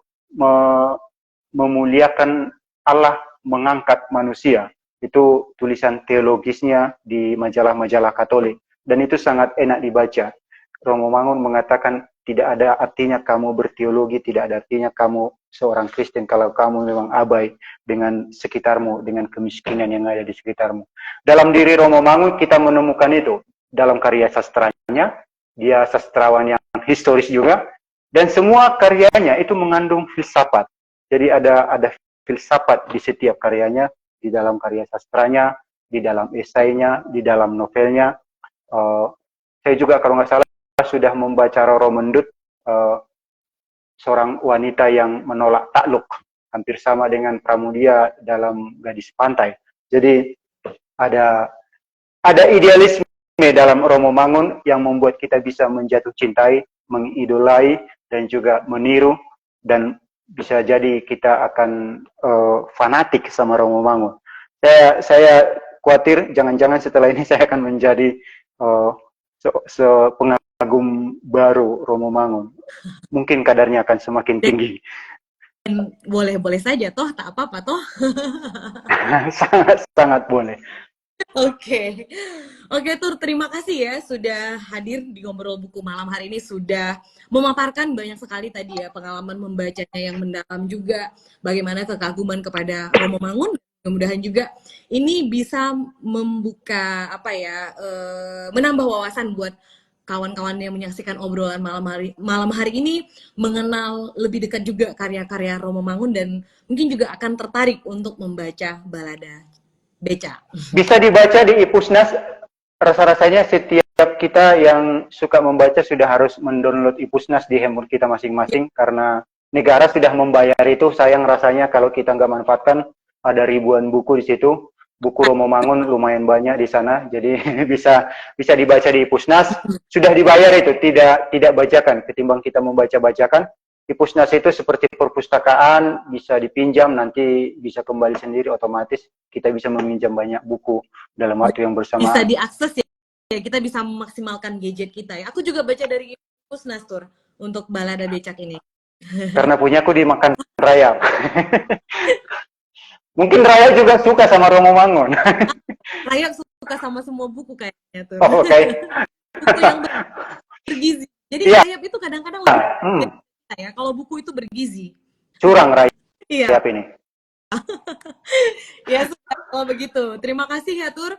memuliakan Allah mengangkat manusia. Itu tulisan teologisnya di majalah-majalah Katolik. Dan itu sangat enak dibaca. Romo Mangun mengatakan tidak ada artinya kamu berteologi, tidak ada artinya kamu seorang Kristen kalau kamu memang abai dengan sekitarmu, dengan kemiskinan yang ada di sekitarmu. Dalam diri Romo Mangun kita menemukan itu. Dalam karya sastranya, dia sastrawan yang historis juga. Dan semua karyanya itu mengandung filsafat. Jadi ada filsafat di setiap karyanya. Di dalam karya sastranya, di dalam esainya, di dalam novelnya. Saya juga kalau nggak salah sudah membaca Roro Mendut, seorang wanita yang menolak takluk, hampir sama dengan Pramudia dalam Gadis Pantai. Jadi ada idealisme dalam Romo Mangun yang membuat kita bisa menjatuh cintai, mengidolai, dan juga meniru, dan bisa jadi kita akan fanatik sama Romo Mangun. Saya khawatir jangan-jangan setelah ini saya akan menjadi pengagum baru Romo Mangun. Mungkin kadarnya akan semakin tinggi. Boleh-boleh saja, toh tak apa-apa, toh. Sangat boleh. Oke, Tur, terima kasih ya sudah hadir di Ngobrol Buku malam hari ini, sudah memaparkan banyak sekali tadi ya pengalaman membacanya yang mendalam, juga bagaimana kekaguman kepada Romo Mangun. Mudah-mudahan juga ini bisa membuka menambah wawasan buat kawan-kawan yang menyaksikan obrolan malam hari ini, mengenal lebih dekat juga karya-karya Romo Mangun, dan mungkin juga akan tertarik untuk membaca Balada Beca. Bisa dibaca di Ipusnas. Rasa-rasanya setiap kita yang suka membaca sudah harus mendownload Ipusnas di handphone kita masing-masing, karena negara sudah membayar itu. Sayang rasanya kalau kita nggak manfaatkan. Ada ribuan buku di situ. Buku Romo Mangun lumayan banyak di sana, jadi bisa dibaca di Ipusnas. Sudah dibayar itu, tidak bajakan. Ketimbang kita membaca-bacakan, Ipusnas itu seperti perpustakaan, bisa dipinjam, nanti bisa kembali sendiri otomatis. Kita bisa meminjam banyak buku dalam waktu yang bersamaan. Bisa diakses ya, kita bisa memaksimalkan gadget kita ya. Aku juga baca dari Ipusnas, Tur, untuk Balada Becak ini. Karena punyaku dimakan Raya. Mungkin Raya juga suka sama Romo Mangun. Raya suka sama semua buku kayaknya, Tur. Oh, okay. buku yang bergizi. Jadi Iya. Rayap itu kadang-kadang lebih Hmm, ya kalau buku itu bergizi. curang Iya. Rayap ini. Ya sudah, kalau begitu. Terima kasih ya Tur.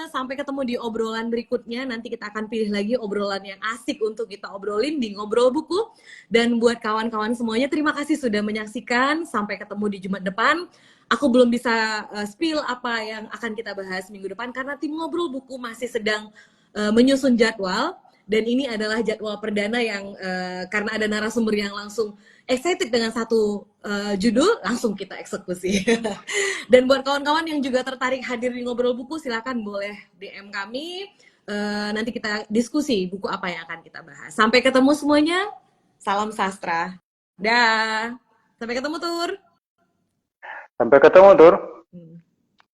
Sampai ketemu di obrolan berikutnya. Nanti kita akan pilih lagi obrolan yang asik untuk kita obrolin di Ngobrol Buku. Dan buat kawan-kawan semuanya, terima kasih sudah menyaksikan. Sampai ketemu di Jumat depan. Aku belum bisa spill apa yang akan kita bahas minggu depan karena tim Ngobrol Buku masih sedang menyusun jadwal. Dan ini adalah jadwal perdana yang karena ada narasumber yang langsung excited dengan satu judul, langsung kita eksekusi. Dan buat kawan-kawan yang juga tertarik hadir di Ngobrol Buku, silakan boleh DM kami. Nanti kita diskusi buku apa yang akan kita bahas. Sampai ketemu semuanya. Salam sastra. Dah. Sampai ketemu, Tur. Sampai ketemu, Tur.